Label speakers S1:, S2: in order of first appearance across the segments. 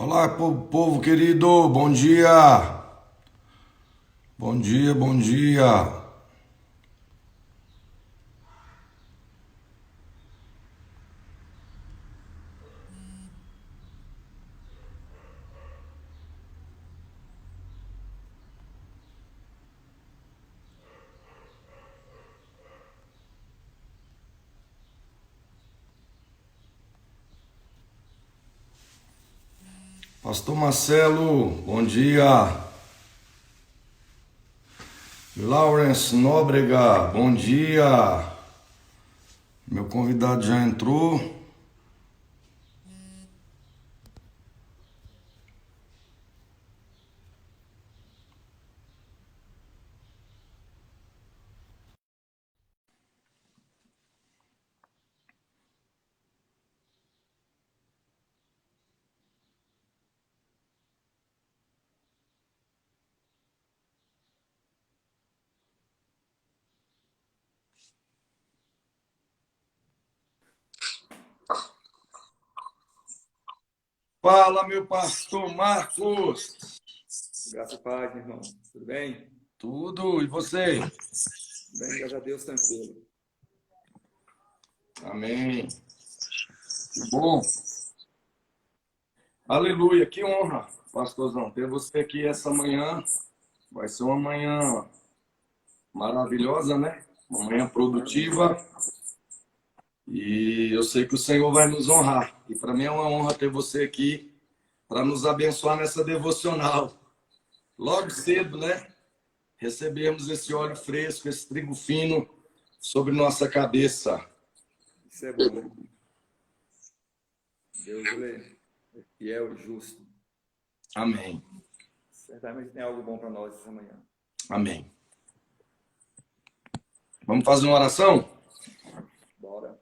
S1: Olá, povo querido, bom dia. Bom dia, bom dia. Pastor Marcelo, bom dia. Lawrence Nóbrega, bom dia. Meu convidado já entrou. Fala, meu pastor Marcos.
S2: Graça e paz, meu irmão. Tudo bem?
S1: Tudo, e você?
S2: Bem, graças a Deus, tranquilo.
S1: Amém. Que bom. Aleluia, que honra, pastorzão, ter você aqui essa manhã. Vai ser uma manhã maravilhosa, né? Uma manhã
S2: Amém.
S1: produtiva. E eu sei que o Senhor vai nos honrar. E para mim é uma honra ter você aqui para nos abençoar nessa devocional. Logo cedo, né? Recebemos esse óleo fresco, esse trigo fino sobre nossa cabeça.
S2: Isso é bom. Deus, ele é fiel e justo.
S1: Amém.
S2: Certamente tem algo bom para nós essa manhã.
S1: Amém. Vamos fazer uma oração?
S2: Bora.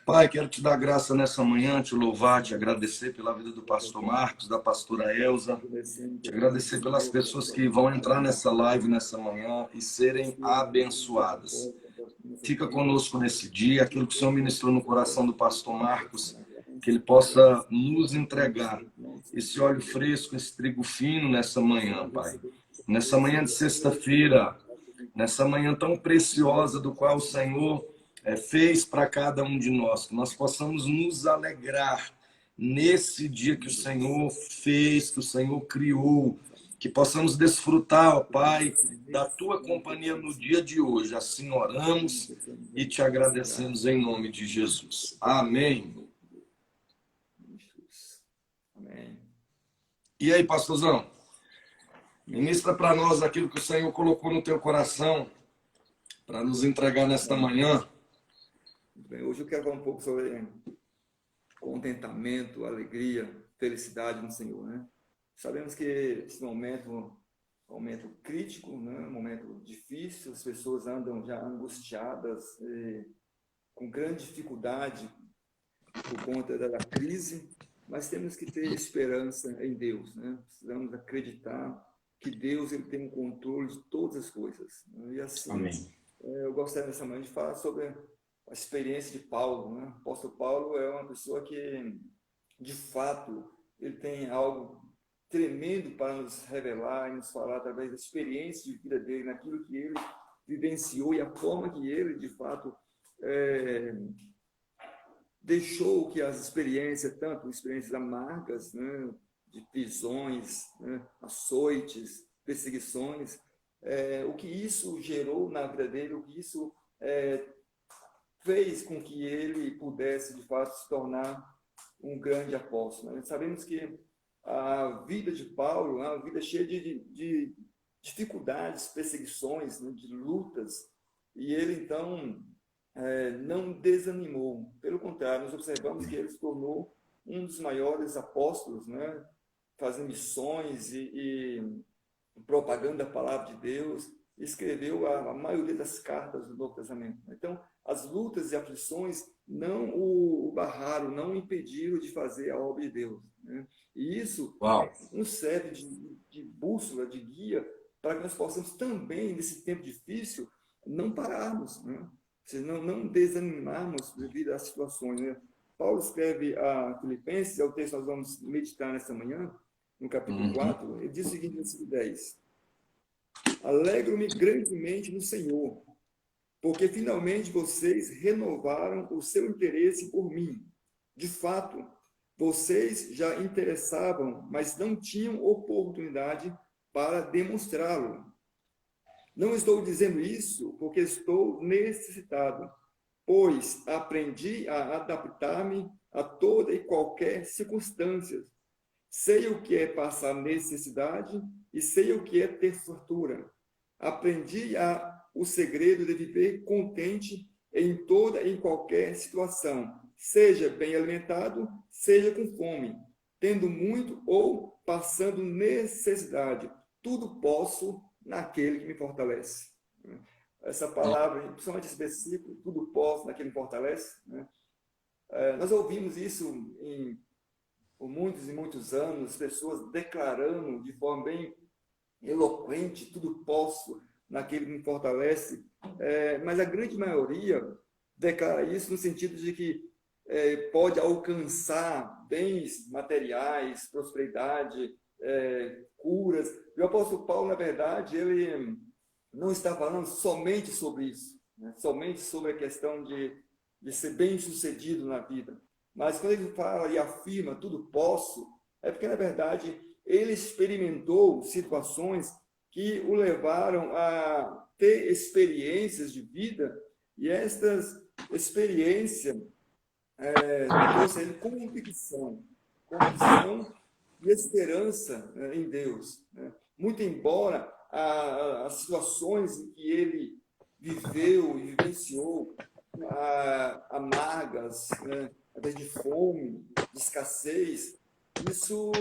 S1: Pai, quero te dar graça nessa manhã, te louvar, te agradecer pela vida do pastor Marcos, da pastora Elza.
S2: Agradecendo
S1: Te
S2: pelo nome do
S1: agradecer pelas
S2: Senhor, pela
S1: pessoas
S2: sua
S1: que vão
S2: vida,
S1: entrar nessa live nessa manhã e
S2: pela
S1: serem
S2: sua vida, pelo seu
S1: abençoadas.
S2: propósito nessas
S1: Fica
S2: vidas.
S1: conosco nesse dia, aquilo que o Senhor ministrou no coração do pastor Marcos, que ele
S2: Abençoada,
S1: possa nos entregar
S2: abençoe, nossa
S1: esse óleo
S2: vida.
S1: fresco, esse trigo fino nessa manhã,
S2: Possamos
S1: Pai.
S2: receber
S1: Nessa manhã de sexta-feira, nessa manhã tão preciosa do qual o Senhor fez para cada um de nós, que nós possamos nos alegrar nesse dia que o Senhor fez, que o Senhor criou, que possamos desfrutar, ó Pai, da tua companhia no dia de hoje. Assim oramos e te agradecemos em nome de Jesus. Amém.
S2: Amém.
S1: E aí, pastorzão? Ministra para nós aquilo que o Senhor colocou no teu coração para nos entregar nesta
S2: Bem,
S1: manhã.
S2: bem, hoje eu quero falar um pouco sobre contentamento, alegria, felicidade no Senhor, né? Sabemos que esse momento é um momento crítico, né? Um momento difícil, as pessoas andam já angustiadas, com grande dificuldade por conta da crise, mas temos que ter esperança em Deus, né? Precisamos acreditar que Deus ele tem o controle de todas as coisas, né? E assim,
S1: Amém.
S2: eu gostaria nessa manhã de falar sobre a experiência de Paulo, né? O apóstolo Paulo é uma pessoa que de fato, ele tem algo tremendo para nos revelar e nos falar através da experiência de vida dele, naquilo que ele vivenciou e a forma que ele, de fato, é, deixou que as experiências, tanto experiências amargas, né, de prisões, né, açoites, perseguições, o que isso gerou na vida dele, o que isso fez com que ele pudesse, de fato, se tornar um grande apóstolo. Né? Sabemos que a vida de Paulo é uma vida cheia de dificuldades, perseguições, né? De lutas, e ele, então, não desanimou. Pelo contrário, nós observamos que ele se tornou um dos maiores apóstolos, né? Fazendo missões e propagando a palavra de Deus, escreveu a maioria das cartas do Novo Testamento. Então, as lutas e aflições não o barraram, não o impediram de fazer a obra de Deus. Né? E isso
S1: Uau.
S2: nos serve de bússola, de guia, para que nós possamos também, nesse tempo difícil, não pararmos, né? Não desanimarmos devido às situações. Né? Paulo escreve a Filipenses, é o texto que nós vamos meditar nessa manhã, no capítulo 4, ele diz o seguinte, no versículo 10. Alegro-me grandemente no Senhor, porque finalmente vocês renovaram o seu interesse por mim. De fato, vocês já interessavam, mas não tinham oportunidade para demonstrá-lo. Não estou dizendo isso porque estou necessitado, pois aprendi a adaptar-me a toda e qualquer circunstância. Sei o que é passar necessidade e sei o que é ter fartura. Aprendi o segredo de viver contente em toda e em qualquer situação, seja bem alimentado, seja com fome, tendo muito ou passando necessidade. Tudo posso naquele que me fortalece. Essa palavra, principalmente esse versículo, tudo posso naquele que me fortalece. Nós ouvimos isso por muitos e muitos anos, pessoas declarando de forma bem eloquente, tudo posso naquele que me fortalece, mas a grande maioria declara isso no sentido de que pode alcançar bens materiais, prosperidade, curas. E o apóstolo Paulo, na verdade, ele não está falando somente sobre isso, né? Somente sobre a questão de ser bem-sucedido na vida. Mas quando ele fala e afirma tudo posso, é porque, na verdade, ele experimentou situações que o levaram a ter experiências de vida, e estas experiências trouxe a ele convicção e esperança em Deus. Muito embora as situações em que ele viveu e vivenciou amargas, através de fome, de escassez, isso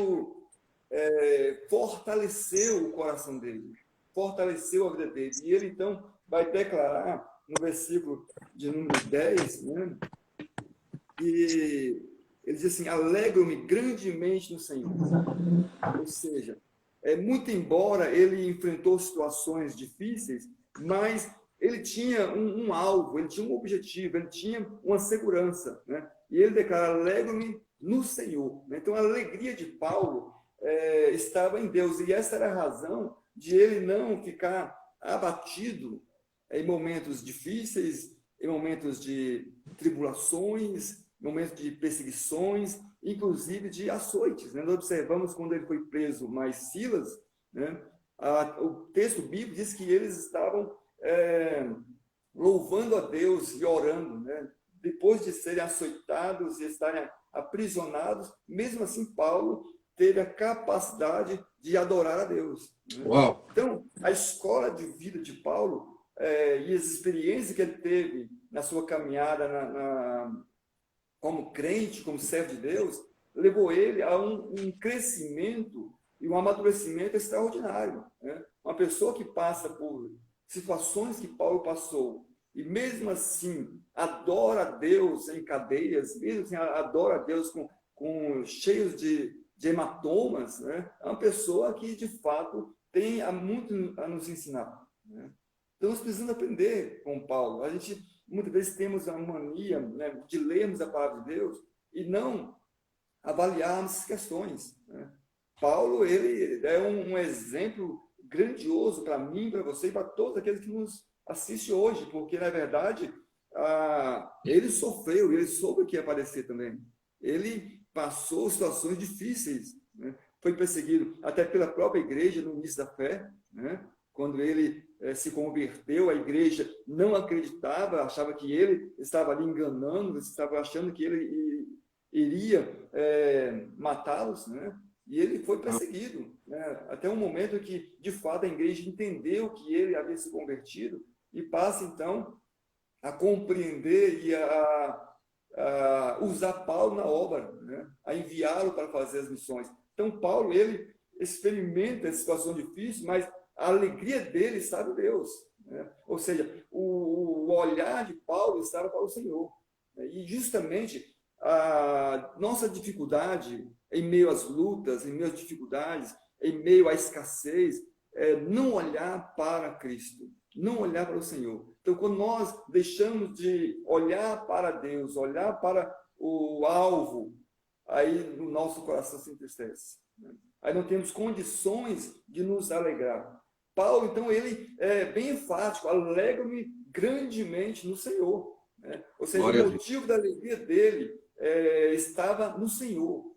S2: fortaleceu o coração dele, fortaleceu a vida dele. E ele, então, vai declarar no versículo de número 10, né, e ele diz assim, alegro-me grandemente no Senhor. Ou seja, muito embora ele enfrentou situações difíceis, mas ele tinha um alvo, ele tinha um objetivo, ele tinha uma segurança, né? E ele declara, alegro-me no Senhor. Então, a alegria de Paulo estava em Deus, e essa era a razão de ele não ficar abatido em momentos difíceis, em momentos de tribulações, em momentos de perseguições, inclusive de açoites. Né? Nós observamos quando ele foi preso, mais Silas, né? O texto bíblico diz que eles estavam louvando a Deus e orando, né? Depois de serem açoitados e estarem aprisionados, mesmo assim Paulo teve a capacidade de adorar a Deus. Né?
S1: Uau.
S2: Então, a escola de vida de Paulo e as experiências que ele teve na sua caminhada como crente, como servo de Deus, levou ele a um crescimento e um amadurecimento extraordinário. Né? Uma pessoa que passa por situações que Paulo passou e mesmo assim adora a Deus em cadeias, mesmo assim adora a Deus com cheios de hematomas, né? É uma pessoa que de fato tem muito a nos ensinar. Né? Então nós precisamos aprender com Paulo. A gente muitas vezes temos a mania, né, de lermos a palavra de Deus e não avaliarmos essas questões. Né? Paulo, ele é um exemplo grandioso para mim, para você e para todos aqueles que nos assistem hoje, porque, na verdade, ele sofreu, ele soube o que ia aparecer também. Ele passou situações difíceis, né? Foi perseguido até pela própria igreja no início da fé, né? Quando ele se converteu, a igreja não acreditava, achava que ele estava ali enganando, estava achando que ele iria matá-los, né? E ele foi perseguido, né? Até um momento que, de fato, a igreja entendeu que ele havia se convertido e passa, então, a compreender e a usar Paulo na obra, né? A enviá-lo para fazer as missões. Então, Paulo, ele experimenta essa situação difícil, mas a alegria dele estava em Deus. Né? Ou seja, o olhar de Paulo estava para o Senhor. Né? E justamente a nossa dificuldade em meio às lutas, em meio às dificuldades, em meio à escassez, não olhar para Cristo, não olhar para o Senhor. Então, quando nós deixamos de olhar para Deus, olhar para o alvo, aí o nosso coração se entristece, né? Aí não temos condições de nos alegrar. Paulo, então, ele é bem enfático, alegro-me grandemente no Senhor, né? Ou seja,
S1: Glória a
S2: o
S1: Deus.
S2: motivo da alegria dele estava no Senhor.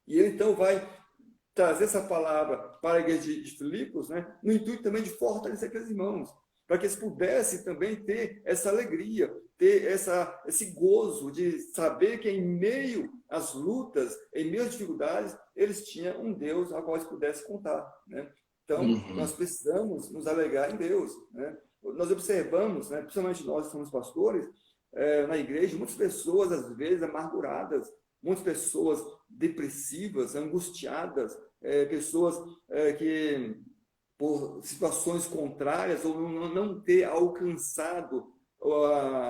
S2: E ele, então, vai trazer essa palavra para a igreja de Filipos, né, no intuito também de fortalecer aqueles irmãos, para que eles pudessem também ter essa alegria, ter esse gozo de saber que em meio às lutas, em meio às dificuldades, eles tinham um Deus ao qual eles pudessem contar, né? Então, nós precisamos nos alegrar em Deus, né? Nós observamos, né, principalmente nós que somos pastores, na igreja, muitas pessoas, às vezes, amarguradas, muitas pessoas depressivas, angustiadas, pessoas que, por situações contrárias ou não ter alcançado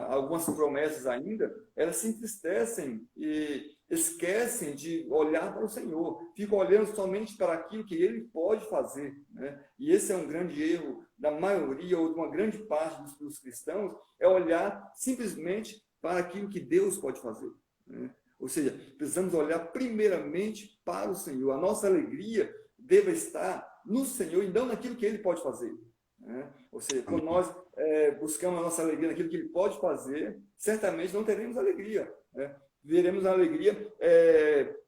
S2: algumas promessas ainda, elas se entristecem e esquecem de olhar para o Senhor, ficam olhando somente para aquilo que Ele pode fazer, né? E esse é um grande erro da maioria ou de uma grande parte dos cristãos, é olhar simplesmente para aquilo que Deus pode fazer, né? Ou seja, precisamos olhar primeiramente para o Senhor. A nossa alegria deve estar no Senhor e não naquilo que Ele pode fazer, né? Ou seja, quando nós buscamos a nossa alegria naquilo que Ele pode fazer, certamente não teremos alegria, né? Veremos a alegria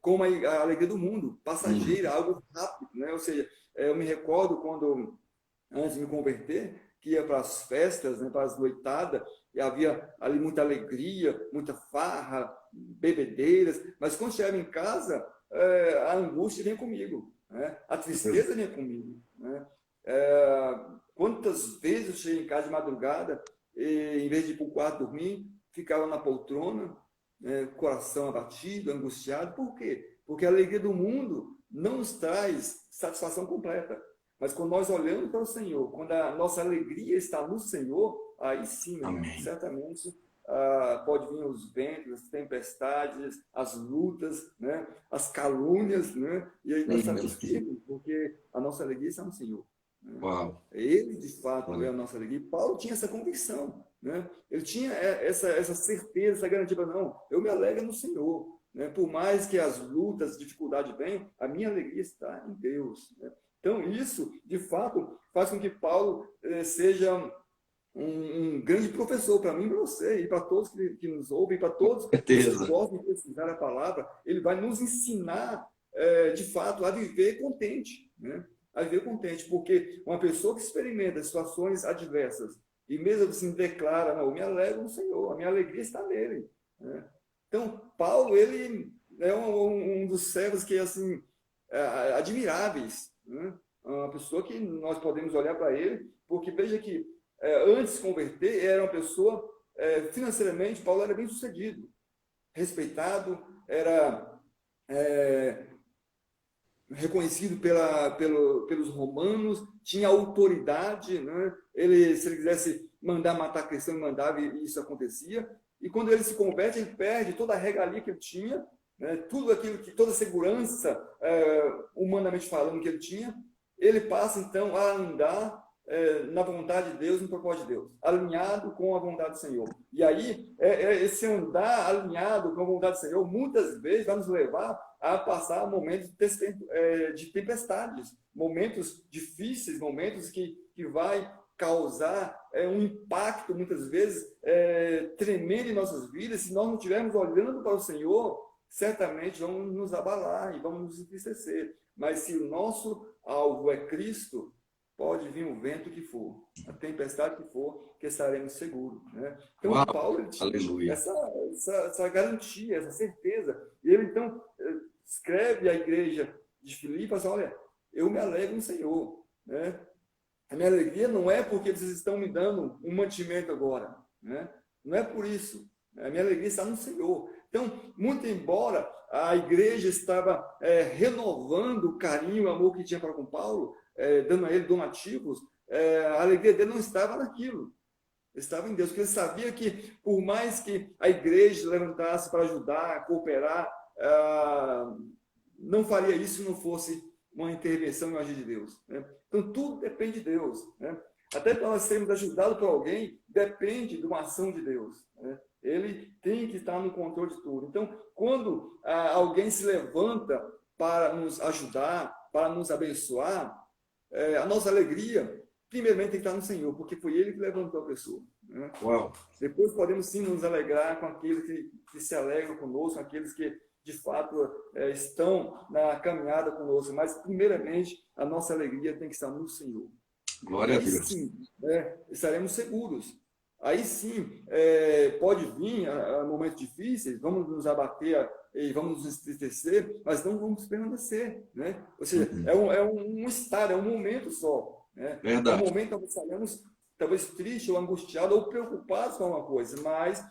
S2: como a alegria do mundo, passageira, algo rápido, né? Ou seja, eu me recordo quando, antes de me converter, que ia para as festas, né, para as noitadas, e havia ali muita alegria, muita farra, bebedeiras, mas quando chegava em casa, a angústia vinha comigo, né? A tristeza vinha comigo, né? Quantas vezes eu cheguei em casa de madrugada e, em vez de ir para o quarto dormir, ficava na poltrona, coração abatido, angustiado. Por quê? Porque a alegria do mundo não nos traz satisfação completa. Mas quando nós olhamos para o Senhor, quando a nossa alegria está no Senhor, aí sim, meu irmão, certamente pode vir os ventos, as tempestades, as lutas, né? As calúnias, né? E aí nós estaremos firmes, porque a nossa alegria está no Senhor, né?
S1: Uau.
S2: Ele, de fato, é a nossa alegria. Paulo tinha essa convicção, né? Ele tinha essa certeza, essa garantia, não, eu me alegro no Senhor, né? Por mais que as lutas, as dificuldades venham, a minha alegria está em Deus, né? Então, isso, de fato, faz com que Paulo seja um grande professor para mim e para você, e para todos que nos ouvem, para todos que gostam de pesquisar a palavra. Ele vai nos ensinar, de fato, a viver contente, né? A viver contente, porque uma pessoa que experimenta situações adversas e mesmo assim declara, não, eu me alegro no Senhor, a minha alegria está nele, né? Então, Paulo, ele é um dos servos que, assim, admiráveis, né? Uma pessoa que nós podemos olhar para ele, porque veja que antes de se converter, era uma pessoa, financeiramente, Paulo era bem sucedido, respeitado, era reconhecido pelos romanos, tinha autoridade, né? Se ele quisesse mandar matar cristão, ele mandava e isso acontecia. E quando ele se converte, ele perde toda a regalia que ele tinha, né? Tudo aquilo toda a segurança, humanamente falando, que ele tinha, ele passa então a andar na vontade de Deus, no propósito de Deus, alinhado com a vontade do Senhor. E aí, esse andar alinhado com a vontade do Senhor, muitas vezes vai nos levar a passar momentos de tempestades, momentos difíceis, momentos que vai causar um impacto, muitas vezes, tremendo em nossas vidas. Se nós não estivermos olhando para o Senhor, certamente vamos nos abalar e vamos nos entristecer. Mas se o nosso alvo é Cristo, pode vir o vento que for, a tempestade que for, que estaremos seguros, né? Então,
S1: Uau,
S2: Paulo ele tinha
S1: aleluia.
S2: essa garantia, essa certeza. E ele, então, escreve à igreja de Filipos, olha, eu me alegro no Senhor, né? A minha alegria não é porque vocês estão me dando um mantimento agora, né? Não é por isso. A minha alegria está no Senhor. Então, muito embora a igreja estava renovando o carinho, o amor que tinha para com Paulo, dando a ele donativos, a alegria dele não estava naquilo, estava em Deus, porque ele sabia que, por mais que a igreja se levantasse para ajudar, cooperar, não faria isso se não fosse uma intervenção e um agir de Deus, né? Então, tudo depende de Deus, né? Até para nós sermos ajudados por alguém, depende de uma ação de Deus, né? Ele tem que estar no controle de tudo. Então, quando alguém se levanta para nos ajudar, para nos abençoar, a nossa alegria, primeiramente, tem que estar no Senhor, porque foi Ele que levantou a pessoa, né?
S1: Uau.
S2: Depois podemos sim nos alegrar com aqueles que se alegram conosco, aqueles que de fato estão na caminhada conosco, mas primeiramente a nossa alegria tem que estar no Senhor.
S1: Glória a
S2: Aí
S1: Deus.
S2: sim, estaremos seguros. Aí sim, pode vir momentos difíceis, vamos nos abater e vamos nos entristecer, mas não vamos permanecer, né? Ou seja, é um estado, é um momento só, né? É um
S1: Verdade.
S2: momento que nós estaremos talvez triste ou angustiado ou preocupados com alguma coisa, mas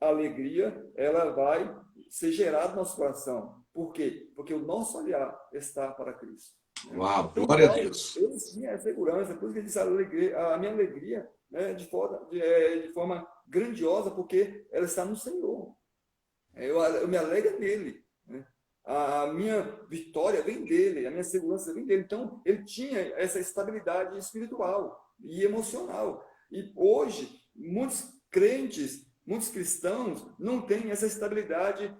S2: a alegria, ela vai ser gerada no nosso coração. Por quê? Porque o nosso olhar está para Cristo.
S1: Uau,
S2: Então,
S1: glória a
S2: Paulo,
S1: Deus.
S2: ele tinha a segurança, por isso que ele disse a minha alegria, né, de forma grandiosa, porque ela está no Senhor. Eu me alegro nele, né? A minha vitória vem dele, a minha segurança vem dele. Então, ele tinha essa estabilidade espiritual e emocional. E hoje, muitos crentes, muitos cristãos não têm essa estabilidade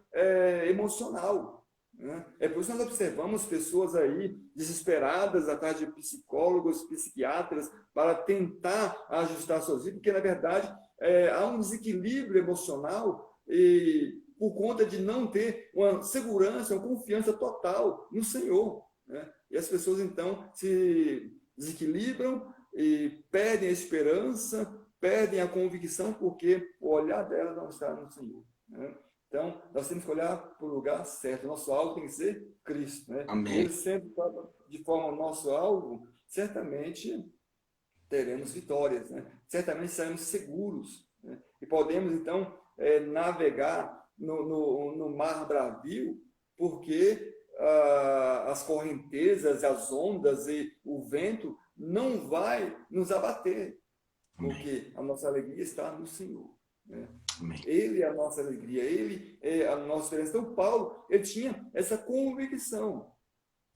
S2: emocional, né? É por isso que nós observamos pessoas aí desesperadas atrás de psicólogos, psiquiatras, para tentar ajustar suas vidas, porque, na verdade, há um desequilíbrio emocional e por conta de não ter uma segurança, uma confiança total no Senhor, né? E as pessoas, então, se desequilibram e perdem a esperança, perdem a convicção, porque o olhar delas não está no Senhor, né? Então, nós temos que olhar para o lugar certo. O nosso alvo tem que ser Cristo, né?
S1: Amém.
S2: Ele sempre está de forma ao nosso alvo, certamente teremos vitórias, né? Certamente seremos seguros, né? E podemos, então, navegar no mar bravio, porque as correntezas, as ondas e o vento não vai nos abater, porque a nossa alegria está no Senhor, né?
S1: Amém.
S2: Ele é a nossa alegria, Ele é a nossa esperança. Então, Paulo, ele tinha essa convicção,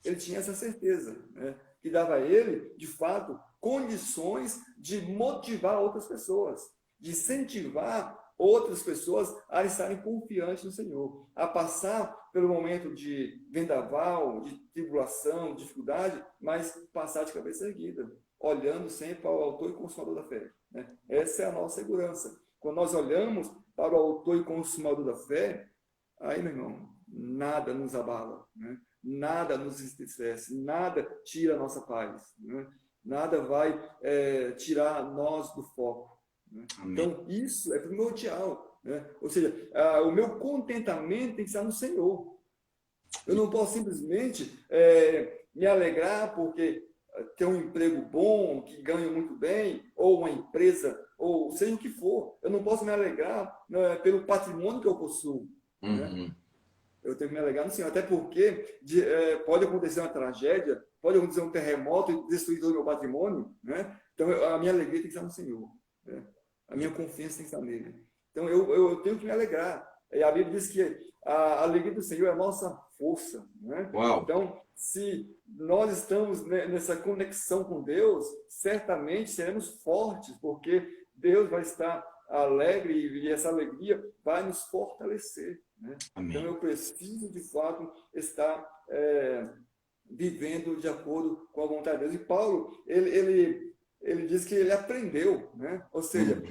S2: ele tinha essa certeza, né, que dava a ele, de fato, condições de motivar outras pessoas, de incentivar outras pessoas a estarem confiantes no Senhor, a passar pelo momento de vendaval, de tribulação, de dificuldade, mas passar de cabeça erguida, olhando sempre para o autor e consumador da fé, né? Essa é a nossa segurança. Quando nós olhamos para o autor e consumador da fé, aí, meu irmão, nada nos abala, né? Nada nos entristece, nada tira a nossa paz, né? Nada vai tirar nós do foco, né? Então, isso é primordial, né? Ou seja, o meu contentamento tem que estar no Senhor. Eu não posso simplesmente me alegrar porque ter um emprego bom, que ganho muito bem, ou uma empresa, ou seja o que for. Eu não posso me alegrar pelo patrimônio que eu possuo, né? Eu tenho que me alegrar no Senhor, até porque pode acontecer uma tragédia, pode acontecer um terremoto e destruir todo o meu patrimônio, né? Então, a minha alegria tem que estar no Senhor, né? A minha confiança tem que estar nele. Então, eu tenho que me alegrar. E a Bíblia diz que a alegria do Senhor é a nossa força, né?
S1: Uau.
S2: Então, se nós estamos nessa conexão com Deus, certamente seremos fortes, porque Deus vai estar alegre e essa alegria vai nos fortalecer, né? Então, eu preciso, de fato, estar vivendo de acordo com a vontade de Deus. E Paulo, ele diz que ele aprendeu, né? Ou seja,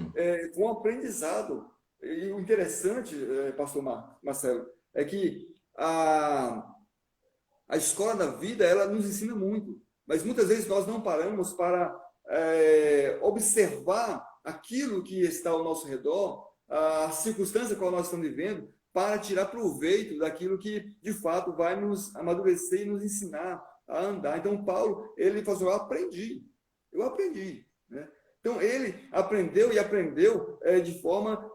S2: foi um aprendizado. E o interessante, pastor Marcelo, é que a escola da vida, ela nos ensina muito, mas muitas vezes nós não paramos para observar aquilo que está ao nosso redor, a circunstância qual nós estamos vivendo, para tirar proveito daquilo que, de fato, vai nos amadurecer e nos ensinar a andar. Então, Paulo, ele falou assim, eu aprendi, né? Então, ele aprendeu e aprendeu de forma,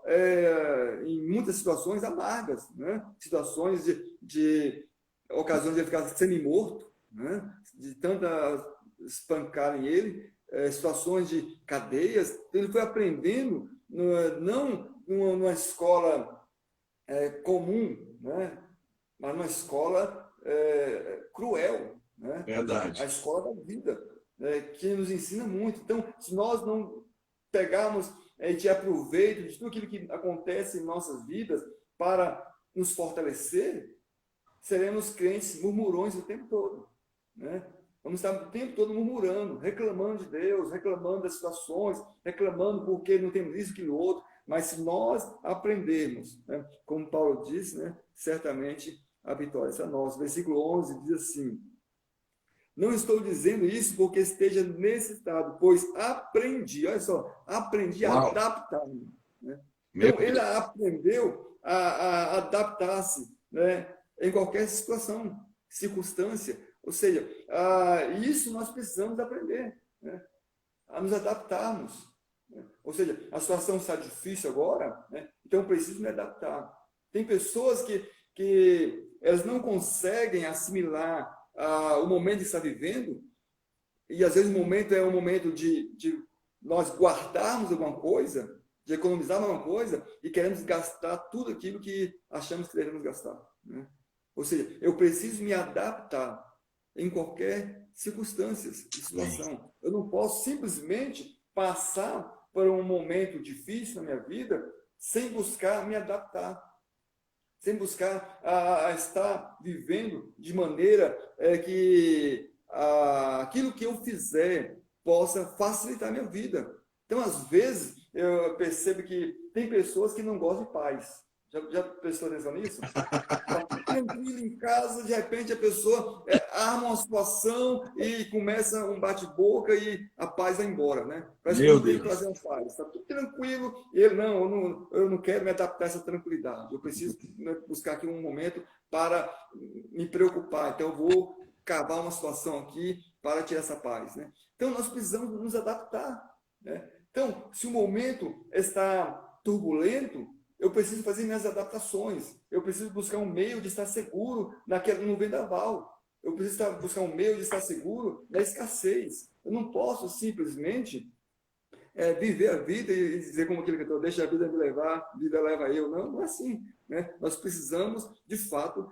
S2: em muitas situações amargas, né? Situações de ocasiões de ele ficar semi-morto, né? De tanta espancarem ele, situações de cadeias. Então, ele foi aprendendo, não numa escola comum, né? Mas numa escola cruel, né?
S1: Verdade.
S2: A escola da vida. que nos ensina muito. Então, se nós não pegarmos de aproveito de tudo aquilo que acontece em nossas vidas para nos fortalecer, seremos crentes murmurões o tempo todo, né? Vamos estar o tempo todo murmurando, reclamando de Deus, reclamando das situações, reclamando porque não temos isso, aquilo, outro. Mas se nós aprendermos, né, como Paulo disse, né, certamente a vitória será nossa. Versículo 11 diz assim: não estou dizendo isso porque esteja necessitado, pois aprendi, olha só, aprendi a
S1: Uau!
S2: adaptar-me, né?
S1: Meu
S2: Então, ele
S1: Deus.
S2: aprendeu a adaptar-se, né, em qualquer situação, circunstância. Ou seja, isso nós precisamos aprender, né, a nos adaptarmos, né? Ou seja, a situação está difícil agora, né, então eu preciso me adaptar. Tem pessoas que elas não conseguem assimilar o momento que está vivendo, e às vezes o momento é um momento de nós guardarmos alguma coisa, de economizar alguma coisa, e queremos gastar tudo aquilo que achamos que devemos gastar, né? Ou seja, eu preciso me adaptar em qualquer circunstância e situação. Eu não posso simplesmente passar por um momento difícil na minha vida sem buscar me adaptar, sem buscar a estar vivendo de maneira que aquilo que eu fizer possa facilitar a minha vida. Então, às vezes, eu percebo que tem pessoas que não gostam de paz. Já prestou atenção nisso? Está tudo tranquilo em casa, de repente a pessoa arma uma situação e começa um bate-boca e a paz vai embora, né? Parece que
S1: Meu
S2: não tem que
S1: Deus.
S2: trazer uma paz. Está tudo tranquilo e ele, não, eu não quero me adaptar a essa tranquilidade. Eu preciso, né, buscar aqui um momento para me preocupar. Então eu vou cavar uma situação aqui para tirar essa paz, né? Então nós precisamos nos adaptar, né? Então, se o momento está turbulento, eu preciso fazer minhas adaptações. Eu preciso buscar um meio de estar seguro no vendaval. Eu preciso buscar um meio de estar seguro na escassez. Eu não posso simplesmente viver a vida e dizer como aquele cantor, deixa a vida me levar, a vida leva eu. Não, não é assim, né? Nós precisamos, de fato,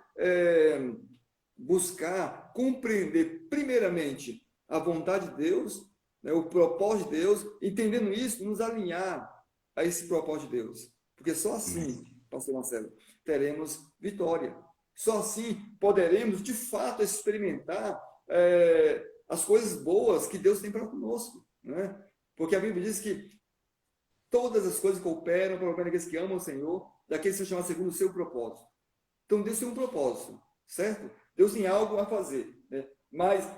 S2: buscar compreender primeiramente a vontade de Deus, né, o propósito de Deus, entendendo isso, nos alinhar a esse propósito de Deus. Porque só assim, pastor Marcelo, teremos vitória. Só assim poderemos, de fato, experimentar as coisas boas que Deus tem para conosco, né? Porque a Bíblia diz que todas as coisas cooperam para o bem daqueles que amam o Senhor, daqueles que são chamados segundo o seu propósito. Então, Deus tem um propósito, certo? Deus tem algo a fazer, né? Mas,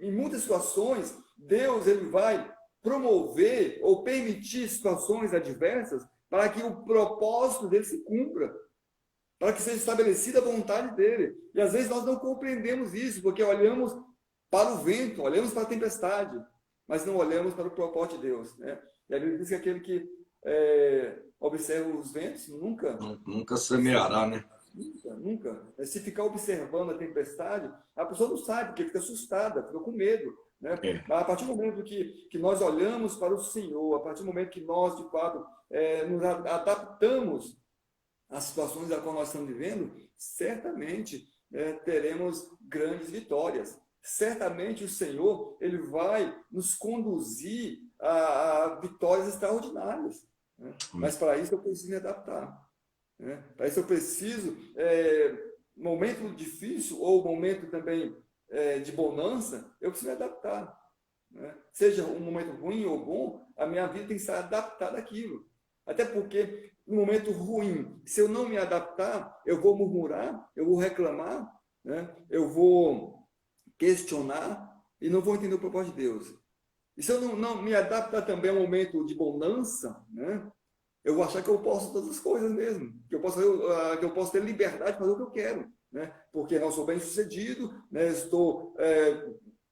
S2: em muitas situações, Deus ele vai promover ou permitir situações adversas para que o propósito dele se cumpra, para que seja estabelecida a vontade dele. E às vezes nós não compreendemos isso, porque olhamos para o vento, olhamos para a tempestade, mas não olhamos para o propósito de Deus, né? E a Bíblia diz que aquele que observa os ventos
S1: Nunca semeará, né?
S2: Nunca, nunca. Se ficar observando a tempestade, a pessoa não sabe, porque fica assustada, fica com medo, né?
S1: É.
S2: Mas a partir do momento que nós olhamos para o Senhor, a partir do momento que nós, de fato, nos adaptamos às situações da qual nós estamos vivendo, certamente teremos grandes vitórias. Certamente o Senhor ele vai nos conduzir a vitórias extraordinárias, né? Mas para isso eu preciso me adaptar, né? Para isso eu preciso, momento difícil ou momento também de bonança, eu preciso me adaptar, né? Seja um momento ruim ou bom, a minha vida tem que estar adaptada àquilo. Até porque no momento ruim, se eu não me adaptar, eu vou murmurar, eu vou reclamar, né? Eu vou questionar e não vou entender o propósito de Deus. E se eu não me adaptar também ao momento de bonança, né? Eu vou achar que eu posso todas as coisas mesmo, que eu posso ter liberdade de fazer o que eu quero, né? Porque eu sou bem sucedido, né? Estou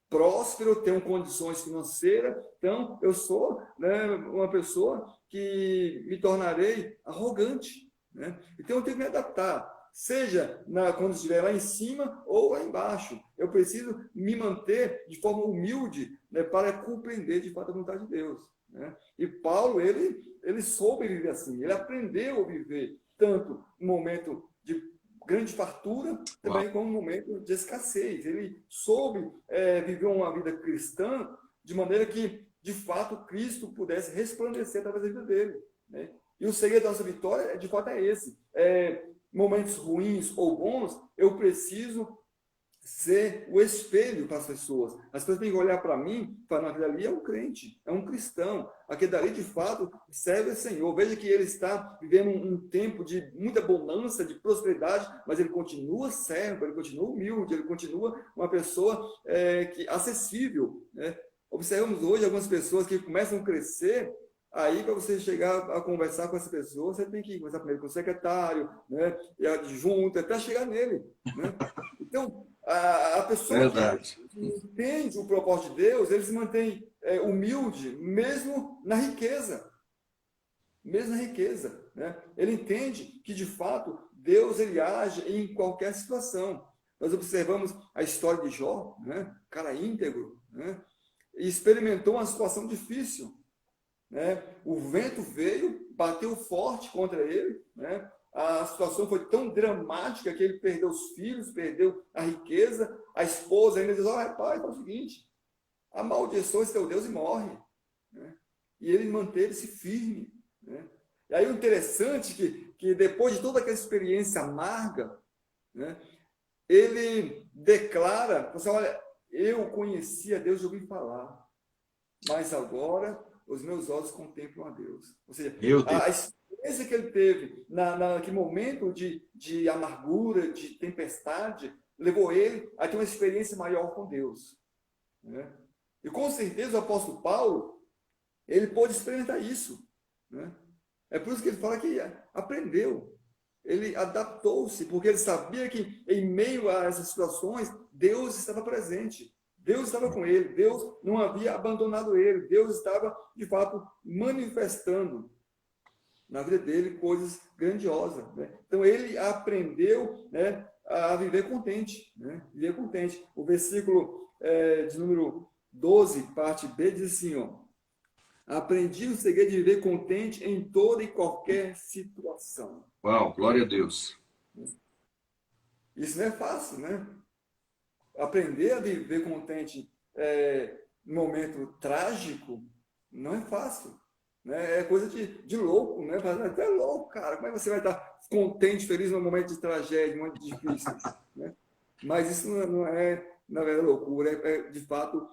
S2: próspero, tenho condições financeiras, então eu sou, né, uma pessoa que me tornarei arrogante, né? Então eu tenho que me adaptar, seja quando estiver lá em cima ou lá embaixo. Eu preciso me manter de forma humilde, né, para compreender de fato a vontade de Deus, né? E Paulo, ele soube viver assim, ele aprendeu a viver tanto no momento de grande fartura, também como um momento de escassez. Ele soube viver uma vida cristã de maneira que, de fato, Cristo pudesse resplandecer através da vida dele, né? E o segredo da nossa vitória, de fato, é esse. Momentos ruins ou bons, eu preciso ser o espelho para as pessoas. As pessoas têm que olhar para mim e falar, aquele ali é um crente, é um cristão. Aquele dali, de fato, serve ao Senhor. Veja que ele está vivendo um tempo de muita bonança, de prosperidade, mas ele continua servo, ele continua humilde, ele continua uma pessoa acessível, né? Observamos hoje algumas pessoas que começam a crescer. Aí, para você chegar a conversar com essa pessoa, você tem que conversar primeiro com o secretário, né, e adjunto, até chegar nele, né? Então, a pessoa que entende o propósito de Deus, ele se mantém humilde, mesmo na riqueza. Mesmo na riqueza, né? Ele entende que, de fato, Deus ele age em qualquer situação. Nós observamos a história de Jó, né? Cara íntegro, né? E experimentou uma situação difícil, né? O vento veio, bateu forte contra ele, né? A situação foi tão dramática que ele perdeu os filhos, perdeu a riqueza, a esposa ainda diz, pai, faz o seguinte, amaldiçoa esse teu Deus e morre, né? E ele manteve-se firme, né? E aí o interessante que depois de toda aquela experiência amarga, né, ele declara, assim, olha, eu conhecia Deus de ouvir falar, mas agora os meus olhos contemplam a Deus. Ou seja, a experiência que ele teve naquele momento de amargura, de tempestade, levou ele a ter uma experiência maior com Deus, né? E com certeza o apóstolo Paulo, ele pôde experimentar isso, né? É por isso que ele fala que aprendeu. Ele adaptou-se, porque ele sabia que em meio a essas situações, Deus estava presente. Deus estava com ele, Deus não havia abandonado ele, Deus estava, de fato, manifestando na vida dele coisas grandiosas, né? Então, ele aprendeu, né, a viver contente, né? Viver contente. O versículo de número 12, parte B, diz assim, ó, aprendi o segredo de viver contente em toda e qualquer situação.
S1: Uau, glória a Deus.
S2: Isso não é fácil, né? Aprender a viver contente no momento trágico não é fácil, né? É coisa de louco, né? Até é louco, cara. Como é que você vai estar contente, feliz num momento de tragédia, num momento difícil, né? Mas isso não é, na verdade, loucura. De fato,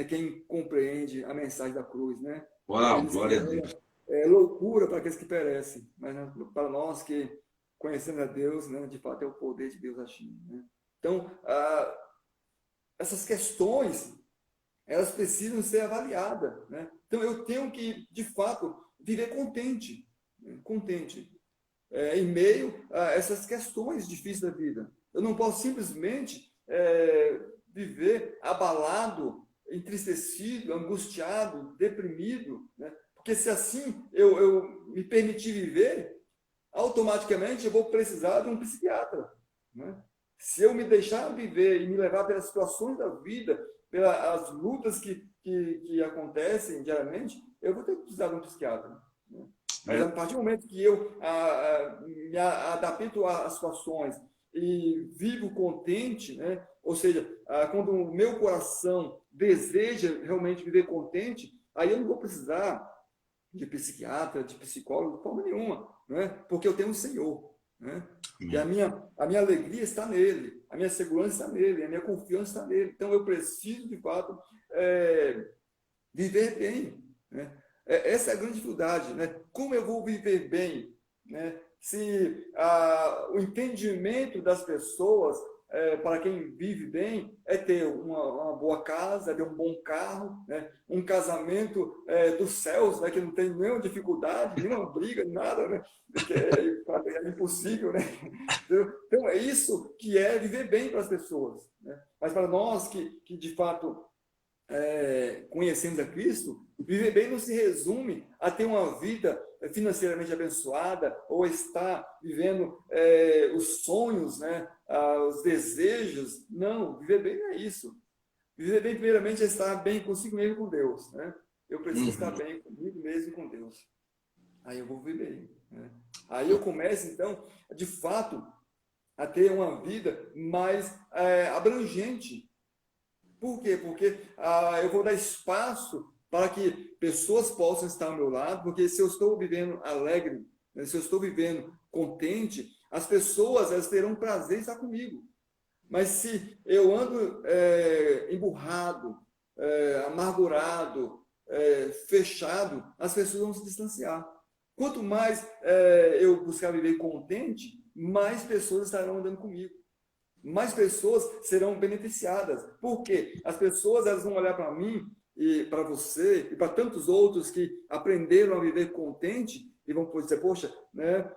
S2: quem compreende a mensagem da cruz, né?
S1: Uau, glória a Deus.
S2: É loucura para aqueles que perecem, mas para nós que conhecemos a Deus, né? De fato, é o poder de Deus agindo, né? Então, essas questões, elas precisam ser avaliadas, né? Então, eu tenho que, de fato, viver contente, né? Contente, em meio a essas questões difíceis da vida. Eu não posso simplesmente viver abalado, entristecido, angustiado, deprimido, né? Porque se assim eu me permitir viver, automaticamente eu vou precisar de um psiquiatra, né? Se eu me deixar viver e me levar pelas situações da vida, pelas lutas que acontecem diariamente, eu vou ter que precisar de um psiquiatra, né? Mas a partir do momento que eu me adapto às situações e vivo contente, né? Ou seja, quando o meu coração deseja realmente viver contente, aí eu não vou precisar de psiquiatra, de psicólogo, de forma nenhuma, né? Porque eu tenho um Senhor, né? E a minha alegria está nele, a minha segurança está nele, a minha confiança está nele. Então eu preciso, de fato, viver bem, né? Essa é a grande dificuldade, né? Como eu vou viver bem, né? Se o entendimento das pessoas, para quem vive bem, é ter uma boa casa, ter um bom carro, né? Um casamento dos céus, né? Que não tem nenhuma dificuldade, nenhuma briga, nada, né? Que é impossível, né? Então, é isso que é viver bem para as pessoas, né? Mas para nós que de fato conhecemos a Cristo, viver bem não se resume a ter uma vida financeiramente abençoada ou estar vivendo os sonhos, né, os desejos. Não, viver bem não é isso. Viver bem, primeiramente, é estar bem consigo mesmo e com Deus, né? Eu preciso estar bem comigo mesmo e com Deus. Aí eu vou viver bem, né? Aí eu começo, então, de fato, a ter uma vida mais abrangente, Por quê? Porque eu vou dar espaço para que pessoas possam estar ao meu lado, porque se eu estou vivendo alegre, né, se eu estou vivendo contente, as pessoas elas terão prazer em estar comigo. Mas se eu ando emburrado, amargurado, fechado, as pessoas vão se distanciar. Quanto mais eu buscar viver contente, mais pessoas estarão andando comigo. Mais pessoas serão beneficiadas. Por quê? As pessoas elas vão olhar para mim e para você e para tantos outros que aprenderam a viver contente e vão dizer, poxa, né,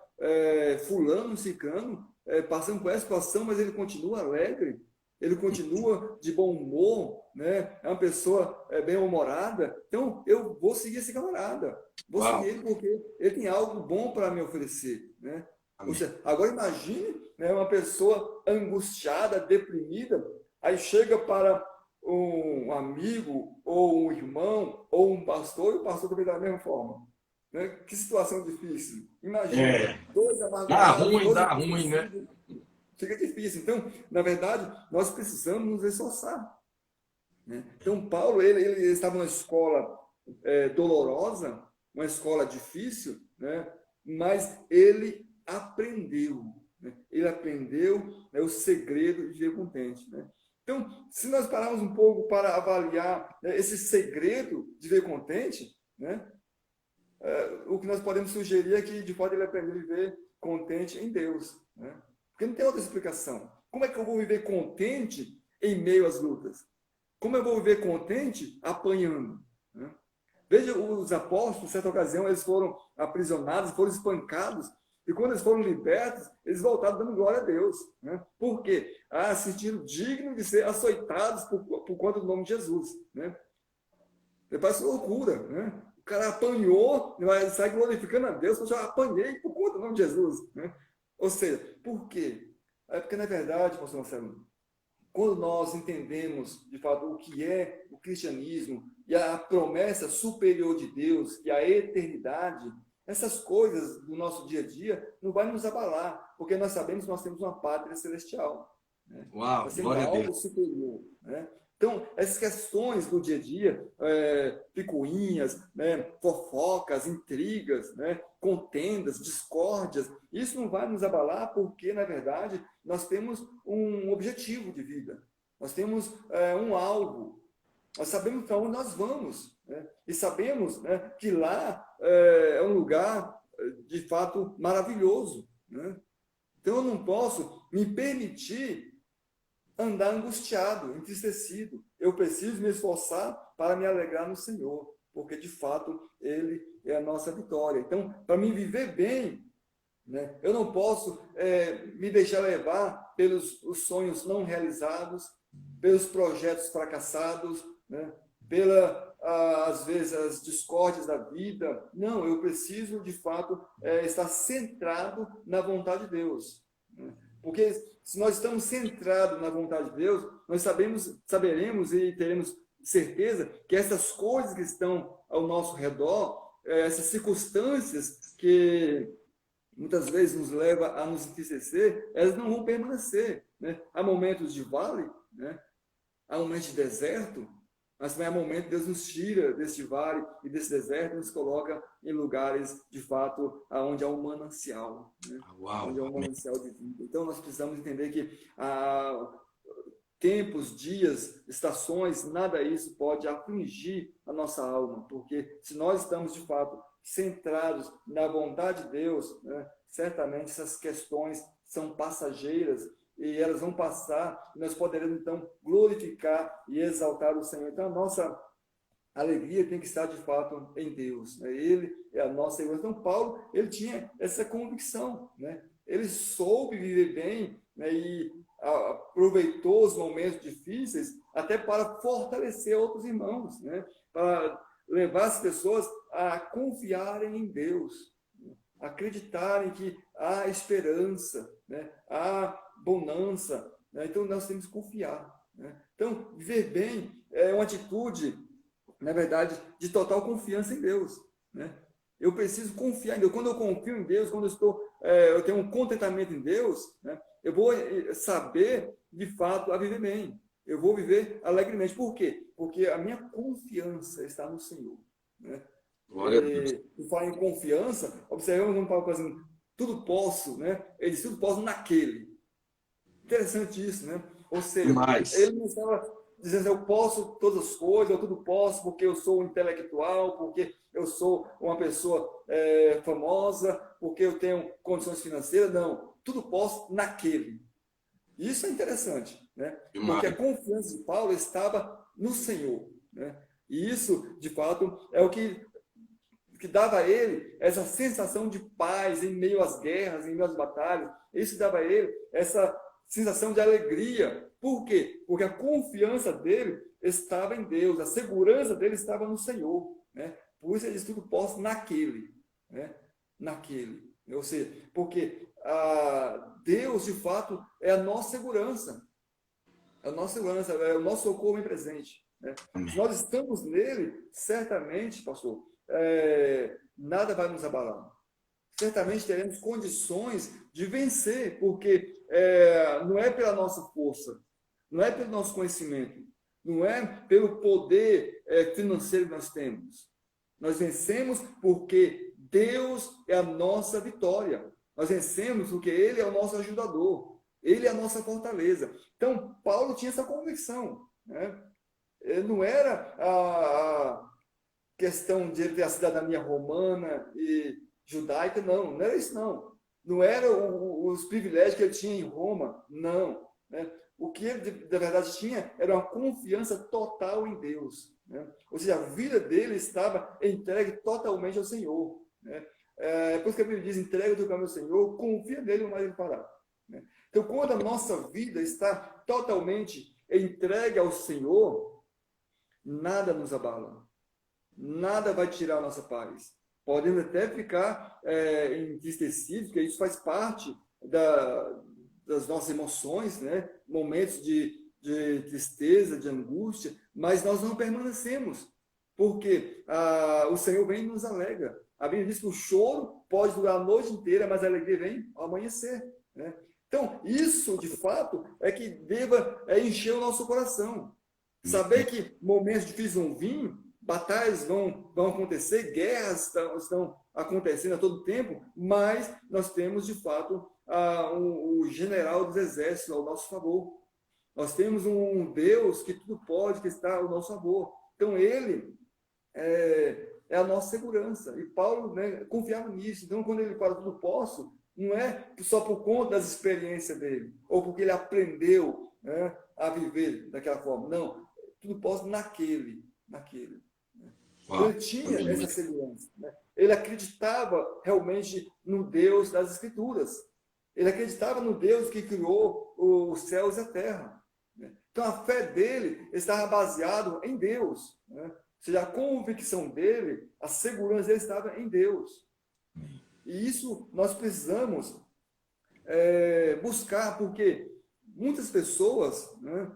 S2: fulano, ciclano, passando por essa situação, mas ele continua alegre, ele continua de bom humor, né? É uma pessoa bem-humorada. Então, eu vou seguir esse camarada. Vou seguir ele porque ele tem algo bom para me oferecer, né? Ou seja, agora imagine, né, uma pessoa angustiada, deprimida, aí chega para um amigo, ou um irmão, ou um pastor, e o pastor também da mesma forma. Né? Que situação difícil. Imagina, dois amargurados,
S1: Dá ruim, né?
S2: Fica difícil. Então, na verdade, nós precisamos nos esforçar. Né? Então, Paulo, ele estava numa escola dolorosa, uma escola difícil, né? Mas ele aprendeu. Né? Ele aprendeu, né, o segredo de viver contente. Né? Então, se nós pararmos um pouco para avaliar, né, esse segredo de viver contente, né, o que nós podemos sugerir é que, de fato, ele aprendeu a viver contente em Deus. Né? Porque não tem outra explicação. Como é que eu vou viver contente em meio às lutas? Como eu vou viver contente apanhando? Né? Veja, os apóstolos, em certa ocasião, eles foram aprisionados, foram espancados, e quando eles foram libertos, eles voltaram dando glória a Deus. Né? Por quê? Se sentiram dignos de ser açoitados por conta do nome de Jesus. Né? Parece loucura. Né? O cara apanhou, vai sair glorificando a Deus, eu já apanhei por conta do nome de Jesus. Né? Ou seja, por quê? É porque, na verdade, pastor Marcelo, quando nós entendemos, de fato, o que é o cristianismo e a promessa superior de Deus e a eternidade, essas coisas do nosso dia a dia não vai nos abalar, porque nós sabemos que nós temos uma pátria celestial. Né?
S1: Uau,
S2: nós temos algo superior. Né? Então, essas questões do dia a dia, picuinhas, né, fofocas, intrigas, né, contendas, discórdias, isso não vai nos abalar porque, na verdade, nós temos um objetivo de vida, nós temos um alvo, nós sabemos para onde nós vamos, né, e sabemos, né, que lá é um lugar, de fato, maravilhoso. Né? Então, eu não posso me permitir andar angustiado, entristecido. Eu preciso me esforçar para me alegrar no Senhor, porque de fato Ele é a nossa vitória. Então, para me viver bem, né, eu não posso me deixar levar pelos os sonhos não realizados, pelos projetos fracassados, né, às vezes, as discórdias da vida. Não, eu preciso, de fato, estar centrado na vontade de Deus. Né? Porque se nós estamos centrados na vontade de Deus, nós saberemos e teremos certeza que essas coisas que estão ao nosso redor, essas circunstâncias que muitas vezes nos levam a nos entristecer, elas não vão permanecer. Né? Há momentos de vale, né? Há momentos de deserto, mas também há momentos que Deus nos tira desse vale e desse deserto e nos coloca em lugares, de fato, onde há um manancial. Né? Onde há um manancial de vida. Então, nós precisamos entender que tempos, dias, estações, nada disso pode afligir a nossa alma, porque se nós estamos, de fato, centrados na vontade de Deus, né, certamente essas questões são passageiras e elas vão passar, e nós poderemos, então, glorificar e exaltar o Senhor. Então, a nossa alegria tem que estar, de fato, em Deus. Né? Ele é a nossa segurança. Então, Paulo, ele tinha essa convicção. Né? Ele soube viver bem, né? E aproveitou os momentos difíceis até para fortalecer outros irmãos, né? Para levar as pessoas a confiarem em Deus, né? Acreditarem que há esperança, né? Há bonança. Né? Então, nós temos que confiar. Né? Então, viver bem é uma atitude, na verdade, de total confiança em Deus. Né? Eu preciso confiar em Deus. Quando eu confio em Deus, quando eu tenho um contentamento em Deus, né? Eu vou saber, de fato, a viver bem. Eu vou viver alegremente. Por quê? Porque a minha confiança está no Senhor. Né?
S1: Glória a Deus.
S2: E falar em confiança, observamos um Paulo assim, tudo posso, né? Ele diz, tudo posso naquele. Interessante isso, né? Ou seja,
S1: Demais.
S2: ele não estava dizendo, eu posso todas as coisas, eu tudo posso porque eu sou um intelectual, porque eu sou uma pessoa famosa, porque eu tenho condições financeiras. Não, tudo posso naquele. Isso é interessante, né? Porque
S1: Demais.
S2: a confiança de Paulo estava no Senhor, né? E isso, de fato, é o que dava a ele essa sensação de paz em meio às guerras, em meio às batalhas. Isso dava a ele essa sensação de alegria. Por quê? Porque a confiança dele estava em Deus, a segurança dele estava no Senhor, né? Por isso ele diz, tudo posso naquele, né? Naquele. Ou seja, porque Deus, de fato, é a nossa segurança. É a nossa segurança, é o nosso socorro em presente. Né? Se nós estamos nele, certamente, pastor, nada vai nos abalar. Certamente teremos condições de vencer, porque não é pela nossa força, não é pelo nosso conhecimento, não é pelo poder financeiro que nós temos. Nós vencemos porque Deus é a nossa vitória. Nós vencemos porque Ele é o nosso ajudador. Ele é a nossa fortaleza. Então, Paulo tinha essa convicção. Né? Não era a questão de ele ter a cidadania romana e judaica, não era isso, não. Não era os privilégios que ele tinha em Roma, não. Né? O que ele, de verdade, tinha era uma confiança total em Deus. Né? Ou seja, a vida dele estava entregue totalmente ao Senhor. Né? Por isso que a Bíblia diz, entrega o teu caminho ao Senhor, confia nele, o mais ele fará. Né? Então, quando a nossa vida está totalmente entregue ao Senhor, nada nos abala. Nada vai tirar a nossa paz. Podemos até ficar entristecidos, porque isso faz parte das nossas emoções, né? Momentos de tristeza, de angústia, mas nós não permanecemos, porque o Senhor vem e nos alegra. A Bíblia diz que o choro pode durar a noite inteira, mas a alegria vem ao amanhecer. Né? Então, isso, de fato, é que deva encher o nosso coração. Saber que momentos difíceis vão vir, batalhas vão acontecer, guerras estão acontecendo a todo tempo, mas nós temos, de fato, o general dos exércitos ao nosso favor. Nós temos um Deus que tudo pode, que está ao nosso favor. Então, ele é a nossa segurança. E Paulo, né, confiava nisso. Então, quando ele fala tudo posso, não é só por conta das experiências dele, ou porque ele aprendeu, né, a viver daquela forma. Não, tudo posso naquele. Então, ele tinha essa segurança. Né? Ele acreditava realmente no Deus das Escrituras. Ele acreditava no Deus que criou os céus e a terra. Né? Então, a fé dele estava baseada em Deus. Né? Ou seja, a convicção dele, a segurança dele estava em Deus. E isso nós precisamos buscar, porque muitas pessoas, né,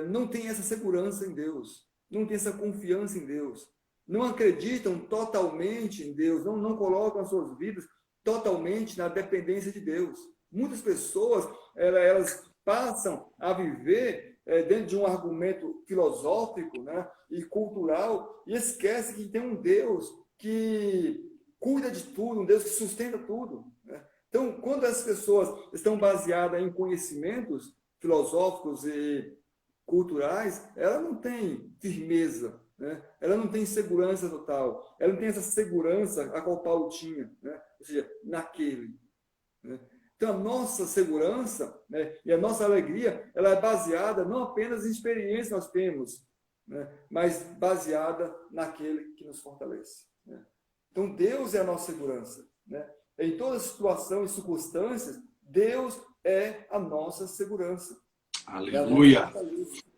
S2: não têm essa segurança em Deus, não têm essa confiança em Deus, não acreditam totalmente em Deus, não colocam as suas vidas totalmente na dependência de Deus. Muitas pessoas, elas passam a viver dentro de um argumento filosófico, né, e cultural, e esquecem que tem um Deus que cuida de tudo, um Deus que sustenta tudo. Né? Então, quando as pessoas estão baseadas em conhecimentos filosóficos e culturais, ela não tem firmeza, né? Ela não tem segurança total, ela não tem essa segurança a qual Paulo tinha, né? Ou seja, naquele. Né? Então, a nossa segurança, né, e a nossa alegria, ela é baseada não apenas em experiências que nós temos, né, mas baseada naquele que nos fortalece. Né? Então, Deus é a nossa segurança. Né? Em toda situação e circunstâncias, Deus é a nossa segurança.
S1: Aleluia!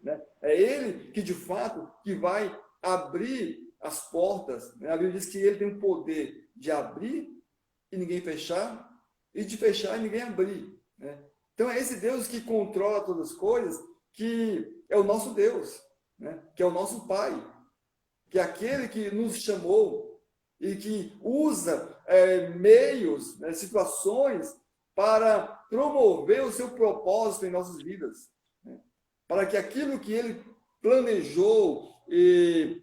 S2: Né? É Ele que, de fato, que vai abrir as portas. Né? A Bíblia diz que Ele tem o poder de abrir e ninguém fechar, e de fechar e ninguém abrir. Né? Então, é esse Deus que controla todas as coisas, que é o nosso Deus, né? Que é o nosso Pai, que é aquele que nos chamou e que usa meios, né, situações para promover o seu propósito em nossas vidas. Né? para que aquilo que ele planejou e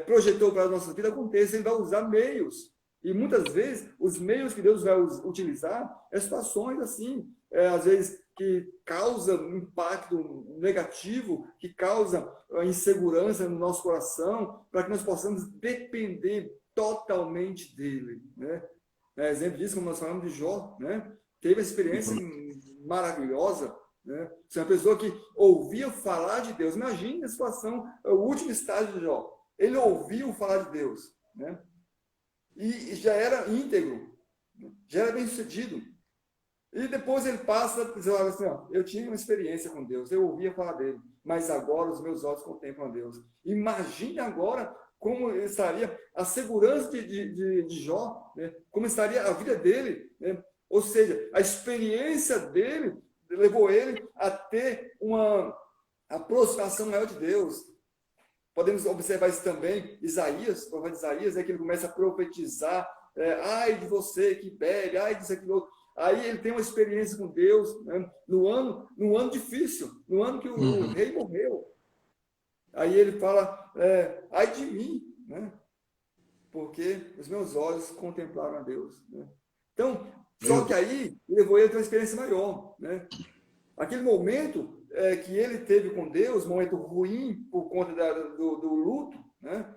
S2: projetou para a nossa vida aconteça. Ele vai usar meios. E muitas vezes, os meios que Deus vai utilizar é situações assim, às vezes que causa um impacto negativo, que causa insegurança no nosso coração, para que nós possamos depender totalmente dele, né? Exemplo disso, como nós falamos de Jó, né? Teve uma experiência maravilhosa, né? Se uma pessoa que ouvia falar de Deus, imagine a situação, o último estágio de Jó, ele ouviu falar de Deus, né? E já era íntegro, já era bem-sucedido. E depois ele passa a dizer assim, ó, eu tinha uma experiência com Deus, eu ouvia falar dele, mas agora os meus olhos contemplam a Deus. Imagine agora como estaria a segurança de Jó, né? Como estaria a vida dele, né? Ou seja, a experiência dele levou ele a ter uma aproximação maior de Deus. Podemos observar isso também, Isaías, o profeta Isaías, que ele começa a profetizar, ai de você que bebe, ai disso, aquilo outro. Aí ele tem uma experiência com Deus, né? num ano difícil, no ano que o rei morreu. Aí ele fala, ai de mim, né? Porque os meus olhos contemplaram a Deus. Né? Então, só que aí levou ele a ter uma experiência maior. Né? Aquele momento que ele teve com Deus, momento ruim por conta do luto, né?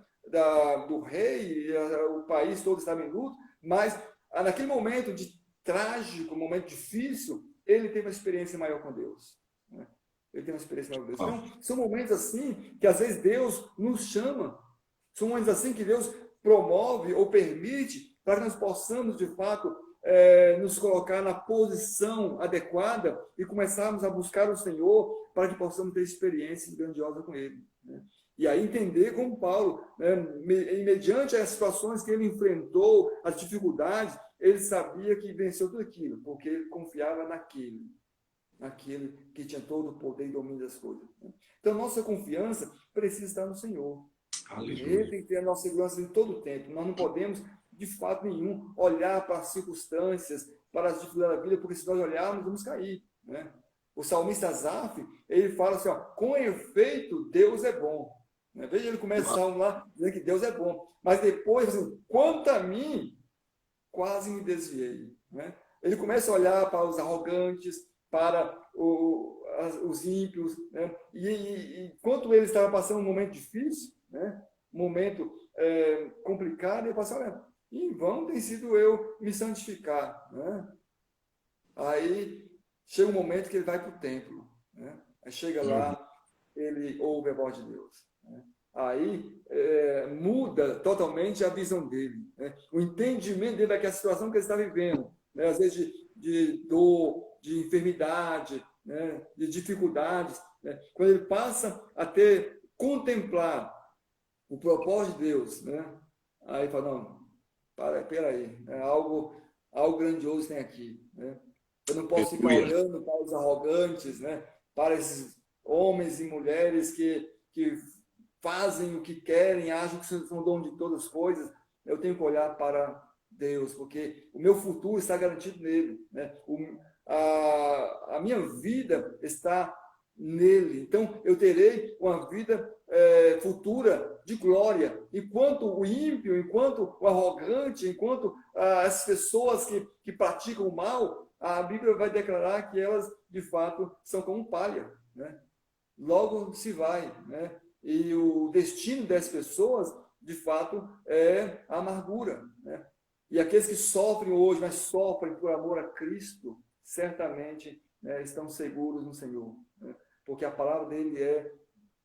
S2: Do rei, o país todo estava em luto, mas naquele momento de trágico, momento difícil, ele teve uma experiência maior com Deus. Né? Ele tem uma experiência maior com Deus. Então, são momentos assim que às vezes Deus nos chama, são momentos assim que Deus promove ou permite para que nós possamos, de fato, nos colocar na posição adequada e começarmos a buscar o Senhor para que possamos ter experiências grandiosas com Ele. Né? E aí entender como Paulo, né, mediante as situações que ele enfrentou, as dificuldades, ele sabia que venceu tudo aquilo, porque ele confiava naquele que tinha todo o poder e domínio das coisas. Né? Então, nossa confiança precisa estar no Senhor. Aleluia. Ele tem que ter a nossa segurança em todo o tempo. Nós não podemos, de fato nenhum, olhar para as circunstâncias, para as dificuldades da vida, porque se nós olharmos, vamos cair. Né? O salmista Asaf, ele fala assim, ó, com efeito, Deus é bom. Né? Veja ele começando lá, dizendo que Deus é bom. Mas depois, assim, quanto a mim, quase me desviei. Né? Ele começa a olhar para os arrogantes, para os ímpios, né? E enquanto ele estava passando um momento difícil, né? Um momento complicado, ele passa, olha, em vão tem sido eu me santificar. Né? Aí chega um momento que ele vai para o templo. Né? Aí chega lá, ele ouve a voz de Deus. Né? Aí muda totalmente a visão dele. Né? O entendimento dele daquela situação que ele está vivendo. Né? Às vezes de dor, de enfermidade, né? De dificuldades. Né? Quando ele passa a contemplar o propósito de Deus, né? Aí fala, não, peraí, algo grandioso tem aqui. Né? Eu não posso ficar olhando para os arrogantes, né? Para esses homens e mulheres que fazem o que querem, acham que são dono de todas as coisas. Eu tenho que olhar para Deus, porque o meu futuro está garantido nele. Né? A minha vida está nele. Então, eu terei uma vida futura de glória. Enquanto o ímpio, enquanto o arrogante, enquanto as pessoas que praticam o mal, a Bíblia vai declarar que elas, de fato, são como palha. Né? Logo se vai. Né? E o destino das pessoas, de fato, é a amargura. Né? E aqueles que sofrem hoje, mas sofrem por amor a Cristo, certamente, né, estão seguros no Senhor. Né? Porque a palavra dele é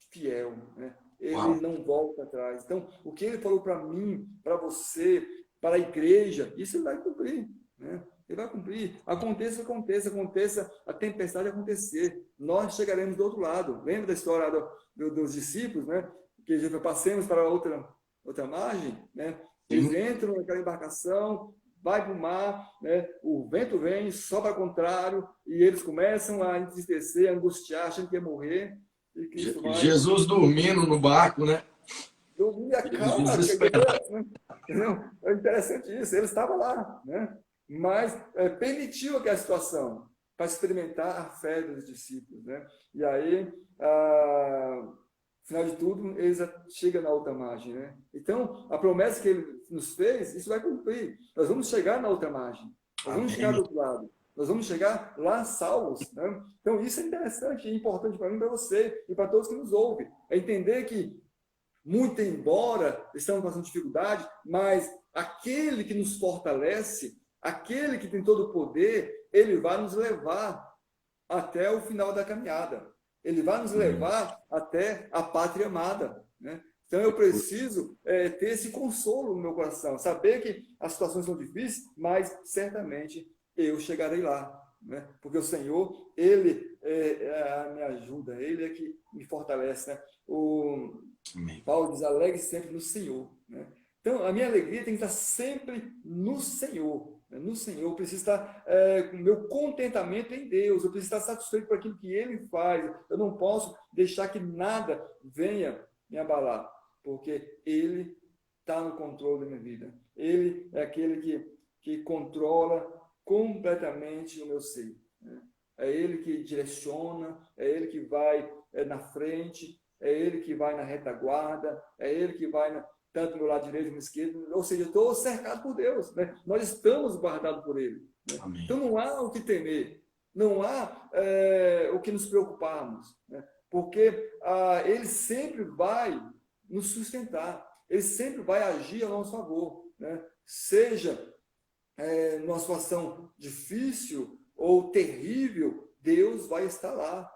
S2: fiel. Né? Ele não volta atrás. Então, o que ele falou para mim, para você, para a igreja, isso ele vai cumprir. Né? Ele vai cumprir. Aconteça a tempestade acontecer. Nós chegaremos do outro lado. Lembra da história dos discípulos, né? Que já passemos para outra margem, né? Eles entram naquela embarcação, vai para o mar, né? O vento vem, sopra ao contrário, e eles começam a entristecer, a angustiar, achando que ia morrer. E
S1: Jesus dormindo no barco, né?
S2: Dormir a calma, né? É interessante isso, ele estava lá, né? Mas permitiu aquela situação, para experimentar a fé dos discípulos, né? E aí, final de tudo, eles chegam na outra margem, né? Então, a promessa que ele nos fez, isso vai cumprir. Nós vamos chegar na outra margem. Nós vamos chegar do outro lado. Nós vamos chegar lá salvos, né? Então, isso é interessante e importante para mim, para você e para todos que nos ouvem. É entender que, muito embora estamos passando dificuldade, mas aquele que nos fortalece, aquele que tem todo o poder, ele vai nos levar até o final da caminhada. Ele vai nos levar até a pátria amada, né? Então eu preciso ter esse consolo no meu coração, saber que as situações são difíceis, mas certamente eu chegarei lá, né? Porque o Senhor, Ele me ajuda, Ele é que me fortalece, né? Paulo diz, alegre sempre no Senhor, né? Então a minha alegria tem que estar sempre no Senhor. No Senhor, eu preciso estar com o meu contentamento em Deus, eu preciso estar satisfeito por aquilo que Ele faz, eu não posso deixar que nada venha me abalar, porque Ele está no controle da minha vida, Ele é aquele que controla completamente o meu ser, né? É Ele que direciona, é Ele que vai na frente, é Ele que vai na retaguarda, é Ele que vai tanto no lado direito como no esquerdo, ou seja, eu estou cercado por Deus, né? Nós estamos guardados por Ele, né? Então não há o que temer, não há o que nos preocuparmos, né? Porque Ele sempre vai nos sustentar, Ele sempre vai agir a nosso favor, né? Seja numa situação difícil ou terrível, Deus vai estar lá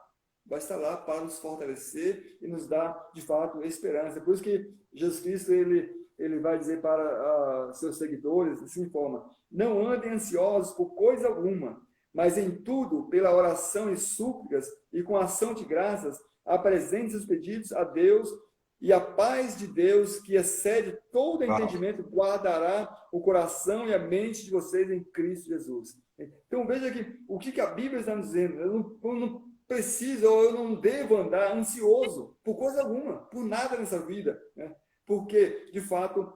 S2: para nos fortalecer e nos dar, de fato, esperança. Por isso que Jesus Cristo, ele vai dizer para seus seguidores, assim forma, não andem ansiosos por coisa alguma, mas em tudo, pela oração e súplicas e com ação de graças, apresentem os pedidos a Deus, e a paz de Deus, que excede todo entendimento, guardará o coração e a mente de vocês em Cristo Jesus. Então veja que o que a Bíblia está nos dizendo, eu não preciso, ou eu não devo andar ansioso por coisa alguma, por nada nessa vida, né? Porque, de fato,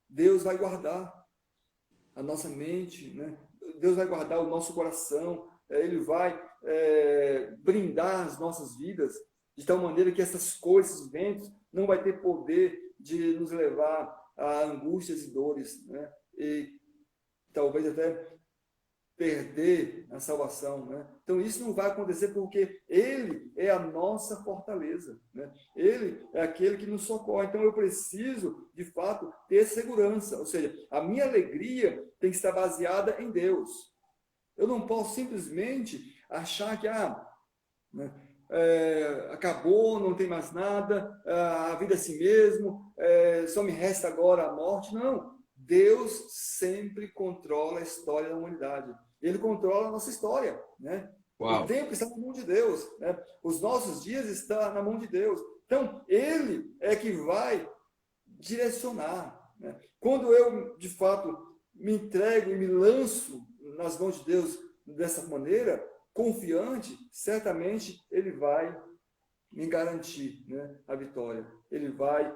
S2: Deus vai guardar a nossa mente, né? Deus vai guardar o nosso coração, Ele vai brindar as nossas vidas, de tal maneira que essas coisas, esses ventos, não vai ter poder de nos levar a angústias e dores, né? E talvez até perder a salvação, né? Então isso não vai acontecer porque Ele é a nossa fortaleza, né? Ele é aquele que nos socorre. Então eu preciso, de fato, ter segurança, ou seja, a minha alegria tem que estar baseada em Deus. Eu não posso simplesmente achar que né, acabou, não tem mais nada, a vida é assim mesmo, só me resta agora a morte. Não, Deus sempre controla a história da humanidade. Ele controla a nossa história, né? Uau. O tempo está na mão de Deus, né? Os nossos dias estão na mão de Deus. Então, Ele é que vai direcionar, né? Quando eu, de fato, me entrego e me lanço nas mãos de Deus dessa maneira, confiante, certamente Ele vai me garantir, né, a vitória. Ele vai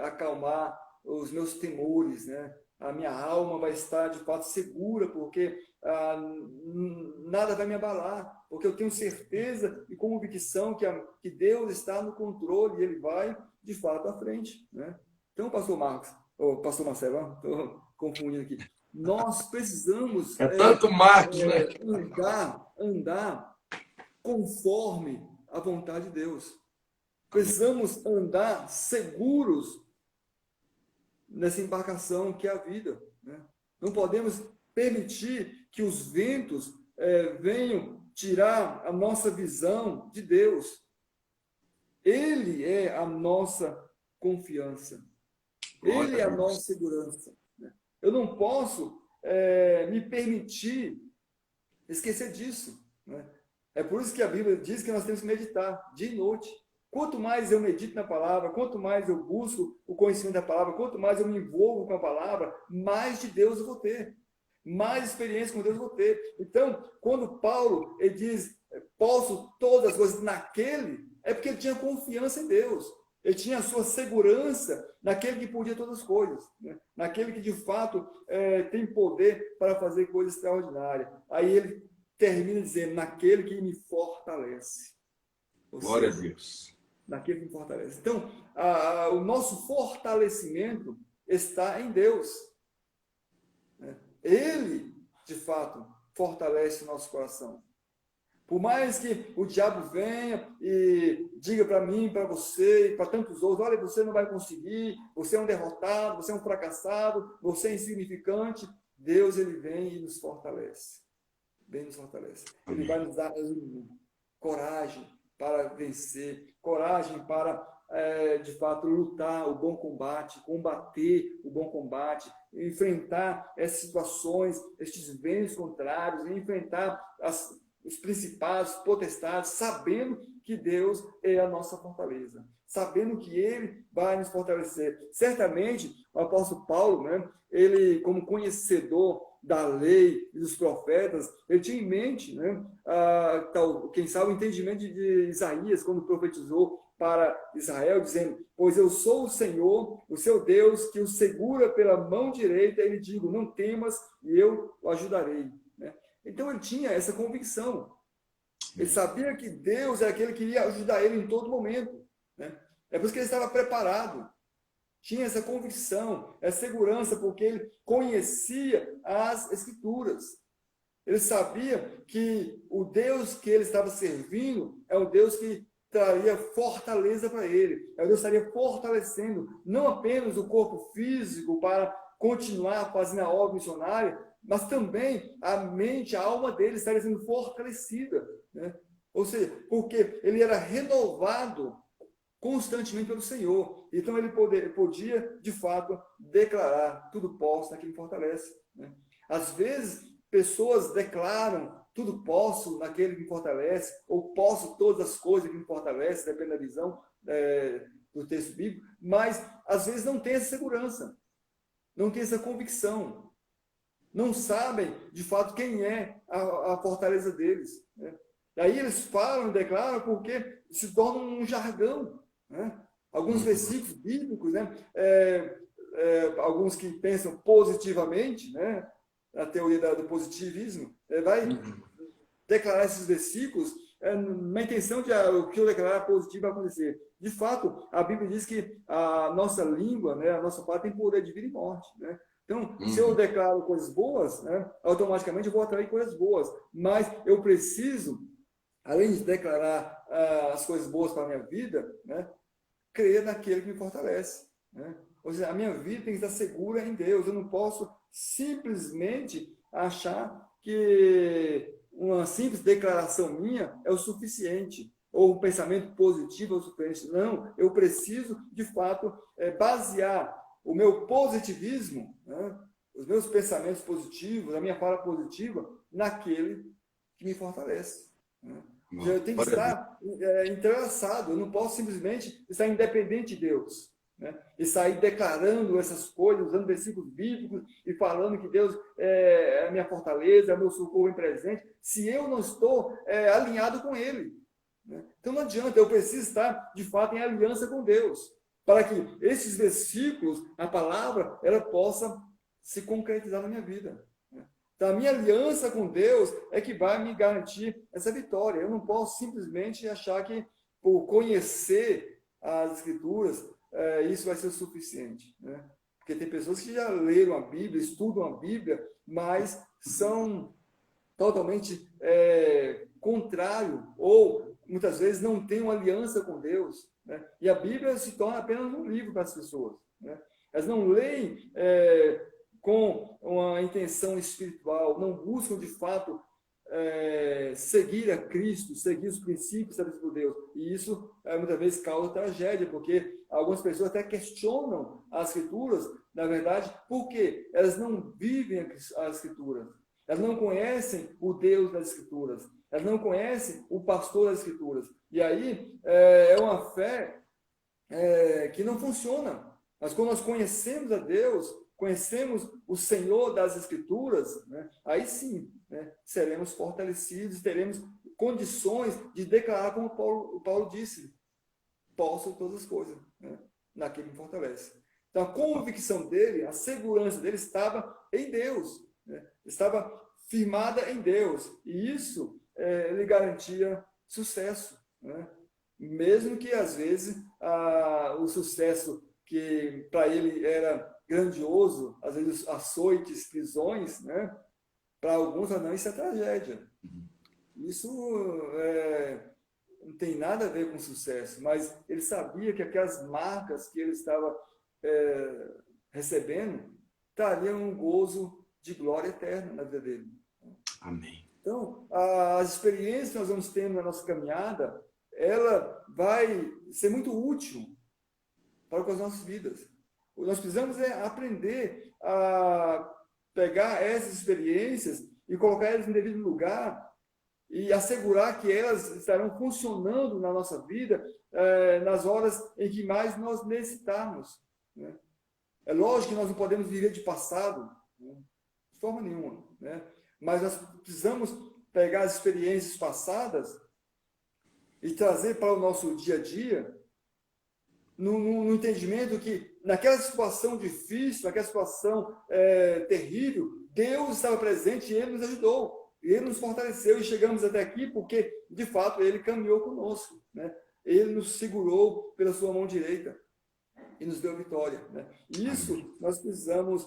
S2: acalmar os meus temores, né? A minha alma vai estar, de fato, segura, porque nada vai me abalar, porque eu tenho certeza e convicção que Deus está no controle e Ele vai, de fato, à frente, né? Então, pastor Marcos, ou pastor Marcelo, estou confundindo aqui, nós precisamos
S1: tanto Marcos, né?
S2: andar conforme a vontade de Deus. Precisamos andar seguros nessa embarcação que é a vida, né? Não podemos permitir que os ventos venham tirar a nossa visão de Deus. Ele é a nossa confiança. Ele é a nossa segurança, né? Eu não posso me permitir esquecer disso, né? É por isso que a Bíblia diz que nós temos que meditar dia e noite. Quanto mais eu medito na palavra, quanto mais eu busco o conhecimento da palavra, quanto mais eu me envolvo com a palavra, mais de Deus eu vou ter, mais experiência com Deus eu vou ter. Então, quando Paulo ele diz, posso todas as coisas naquele, é porque ele tinha confiança em Deus. Ele tinha a sua segurança naquele que podia todas as coisas, né? Naquele que, de fato, tem poder para fazer coisas extraordinárias. Aí ele termina dizendo, naquele que me fortalece. Ou
S1: Glória a
S2: seja,
S1: Deus.
S2: naquele que me fortalece. Então, o nosso fortalecimento está em Deus. Ele, de fato, fortalece o nosso coração. Por mais que o diabo venha e diga para mim, para você e para tantos outros, olha, você não vai conseguir, você é um derrotado, você é um fracassado, você é insignificante, Deus, ele vem e nos fortalece. Vem e nos fortalece. Ele vai nos dar ânimo, coragem para vencer, coragem para, de fato, lutar o bom combate, combater o bom combate, enfrentar essas situações, estes ventos contrários, enfrentar os principados, potestades, sabendo que Deus é a nossa fortaleza, sabendo que Ele vai nos fortalecer. Certamente, o apóstolo Paulo, né, ele, como conhecedor da lei e dos profetas, ele tinha em mente, né, quem sabe, o entendimento de Isaías, quando profetizou para Israel, dizendo, pois eu sou o Senhor, o seu Deus, que o segura pela mão direita, e ele digo, não temas, e eu o ajudarei. Então ele tinha essa convicção. Ele sabia que Deus é aquele que iria ajudar ele em todo momento. É por isso que ele estava preparado. Tinha essa convicção, essa segurança, porque ele conhecia as Escrituras. Ele sabia que o Deus que ele estava servindo é o Deus que traria fortaleza para ele. É o Deus que estaria fortalecendo não apenas o corpo físico para continuar fazendo a obra missionária, mas também a mente, a alma dele estaria sendo fortalecida. Ou seja, porque ele era renovado constantemente pelo Senhor. Então ele podia, de fato, declarar tudo posso naquele que me fortalece. Às vezes, pessoas declaram tudo posso naquele que me fortalece, ou posso todas as coisas que me fortalecem, depende da visão do texto bíblico, mas às vezes não tem essa segurança, não tem essa convicção, não sabem de fato quem é a fortaleza deles. Daí eles falam e declaram porque se torna um jargão. Alguns versículos bíblicos, alguns que pensam positivamente, na teoria do positivismo, vai declarar esses versículos na intenção de o que eu declarar positivo vai acontecer. De fato, a Bíblia diz que a nossa língua, a nossa palavra tem poder de vida e morte. Então, se eu declaro coisas boas, automaticamente eu vou atrair coisas boas. Mas eu preciso, além de declarar as coisas boas para a minha vida, crer naquele que me fortalece. Ou seja, a minha vida tem que estar segura em Deus. Eu não posso simplesmente achar que uma simples declaração minha é o suficiente, ou um pensamento positivo é o suficiente. Não, eu preciso, de fato, basear o meu positivismo, os meus pensamentos positivos, a minha fala positiva, naquele que me fortalece. Eu tenho que estar entrelaçado, eu não posso simplesmente estar independente de Deus. E sair declarando essas coisas, usando versículos bíblicos e falando que Deus é a minha fortaleza, é o meu socorro em presente, se eu não estou alinhado com Ele. Então não adianta, eu preciso estar de fato em aliança com Deus, para que esses versículos, a palavra, ela possa se concretizar na minha vida. Então, a minha aliança com Deus é que vai me garantir essa vitória. Eu não posso simplesmente achar que, por conhecer as Escrituras, isso vai ser o suficiente. Porque tem pessoas que já leram a Bíblia, estudam a Bíblia, mas são totalmente contrário, ou muitas vezes não têm uma aliança com Deus. E a Bíblia se torna apenas um livro para as pessoas. Elas não leem com uma intenção espiritual, não buscam de fato seguir a Cristo, seguir os princípios estabelecidos por Deus. E isso muitas vezes causa tragédia, porque algumas pessoas até questionam as Escrituras, na verdade, porque elas não vivem as Escrituras. Elas não conhecem o Deus das Escrituras. Elas não conhecem o pastor das Escrituras. E aí é uma fé que não funciona. Mas quando nós conhecemos a Deus, conhecemos o Senhor das Escrituras, aí sim, seremos fortalecidos, teremos condições de declarar, como Paulo disse, posso todas as coisas, naquele que me fortalece. Então, a convicção dele, a segurança dele estava em Deus, estava firmada em Deus. E isso lhe garantia sucesso, né? Mesmo que, às vezes, o sucesso que para ele era grandioso, às vezes açoites, prisões, né? Para alguns, não, isso é tragédia. Isso não tem nada a ver com sucesso, mas ele sabia que aquelas marcas que ele estava recebendo trariam um gozo de glória eterna na vida dele.
S1: Amém.
S2: Então, as experiências que nós vamos tendo na nossa caminhada, ela vai ser muito útil para as nossas vidas. Nós precisamos aprender a pegar essas experiências e colocar elas no devido lugar e assegurar que elas estarão funcionando na nossa vida nas horas em que mais nós necessitarmos, né? É lógico que nós não podemos viver de passado, né? De forma nenhuma, né? Mas nós precisamos pegar as experiências passadas e trazer para o nosso dia a dia, no entendimento que naquela situação difícil, naquela situação terrível, Deus estava presente e Ele nos ajudou. Ele nos fortaleceu e chegamos até aqui porque, de fato, Ele caminhou conosco, né? Ele nos segurou pela sua mão direita e nos deu vitória, né? Isso nós precisamos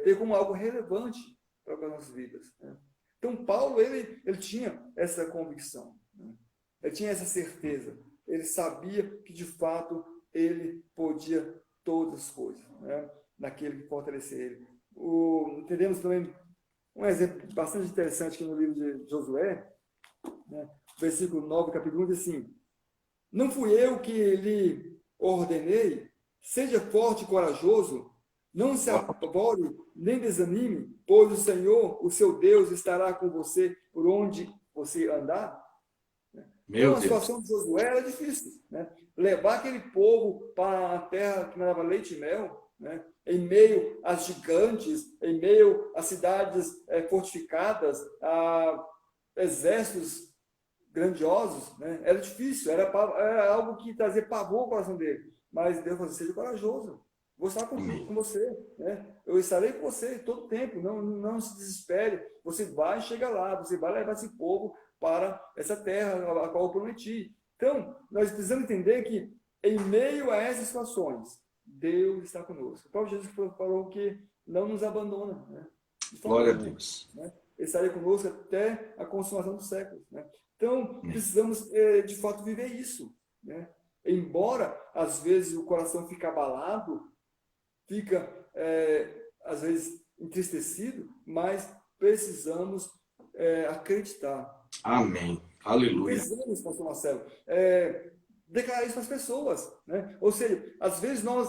S2: ter como algo relevante para as nossas vidas, né? Então, Paulo, ele tinha essa convicção, né? Ele tinha essa certeza. Ele sabia que, de fato, ele podia todas as coisas, né? Naquele que fortalecia ele. Entendemos também um exemplo bastante interessante aqui no livro de Josué, né? Versículo 9, capítulo 1, diz assim: não fui eu que lhe ordenei, seja forte e corajoso, não se apavore, nem desanime, pois o Senhor, o seu Deus, estará com você por onde você andar. Então, a situação de Josué era difícil, né? Levar aquele povo para a terra que dava leite e mel, né? Em meio às gigantes, em meio às cidades fortificadas, a exércitos grandiosos, né? Era difícil, era algo que trazia pavor ao coração dele. Mas Deus falou: seja corajoso, vou estar com você, né? Eu estarei com você todo o tempo, não se desespere, você vai chegar lá, você vai levar esse povo para essa terra a qual eu prometi. Então, nós precisamos entender que, em meio a essas situações, Deus está conosco. O próprio Jesus falou que não nos abandona, né?
S1: Glória a Deus.
S2: Né? Ele estaria conosco até a consumação dos séculos, né? Então, precisamos, de fato, viver isso, né? Embora, às vezes, o coração fique abalado, fica, às vezes, entristecido, mas precisamos acreditar.
S1: Amém. Aleluia.
S2: Precisamos, pastor Marcelo, declarar isso para as pessoas, né? Ou seja, às vezes nós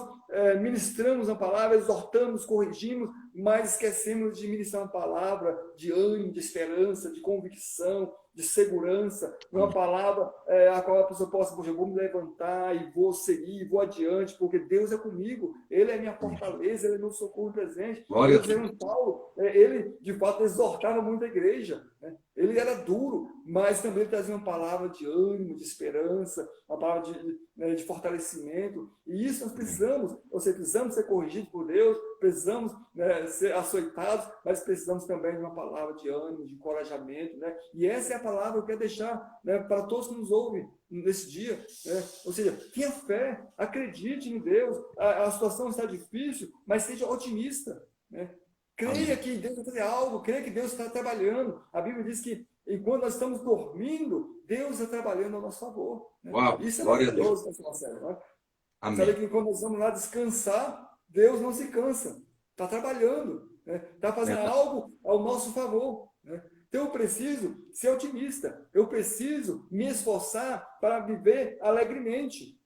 S2: ministramos a palavra, exortamos, corrigimos, mas esquecemos de ministrar uma palavra de ânimo, de esperança, de convicção, de segurança, uma palavra a qual a pessoa possa: poxa, eu vou me levantar e vou seguir, vou adiante, porque Deus é comigo, Ele é minha fortaleza, Ele é meu socorro presente.
S1: Glória a Deus.
S2: Paulo, ele de fato exortava muito a igreja, né? Ele era duro, mas também ele trazia uma palavra de ânimo, de esperança, uma palavra de fortalecimento. E isso nós precisamos, precisamos ser corrigidos por Deus, precisamos, né, ser açoitados, mas precisamos também de uma palavra de ânimo, de encorajamento, né? E essa é a palavra que eu quero deixar, né, para todos que nos ouvem nesse dia, né? Ou seja, tenha fé, acredite em Deus. A situação está difícil, mas seja otimista, né? Creia que Deus vai fazer algo, creia que Deus está trabalhando. A Bíblia diz que enquanto nós estamos dormindo, Deus está trabalhando a nosso favor, né?
S1: Uau,
S2: isso é
S1: glória
S2: maravilhoso,
S1: a Deus.
S2: Marcelo, né?
S1: Amém.
S2: Sabe que quando nós vamos lá descansar, Deus não se cansa, está trabalhando, né? Está fazendo algo ao nosso favor, né? Então eu preciso ser otimista, eu preciso me esforçar para viver alegremente,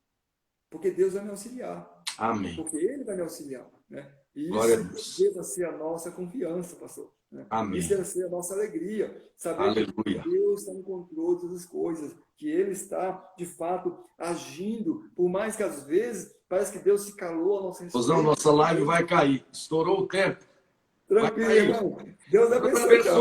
S2: porque Deus vai me auxiliar.
S1: Amém.
S2: Porque Ele vai me auxiliar, né? E isso deve ser a nossa confiança, pastor, né?
S1: Amém.
S2: Isso deve ser a nossa alegria, saber que Deus está no controle de todas as coisas, que Ele está, de fato, agindo, por mais que às vezes parece que Deus se calou a nossa respeito.
S1: Nossa live vai cair. Estourou o tempo.
S2: Tranquilo, irmão. Deus abençoe.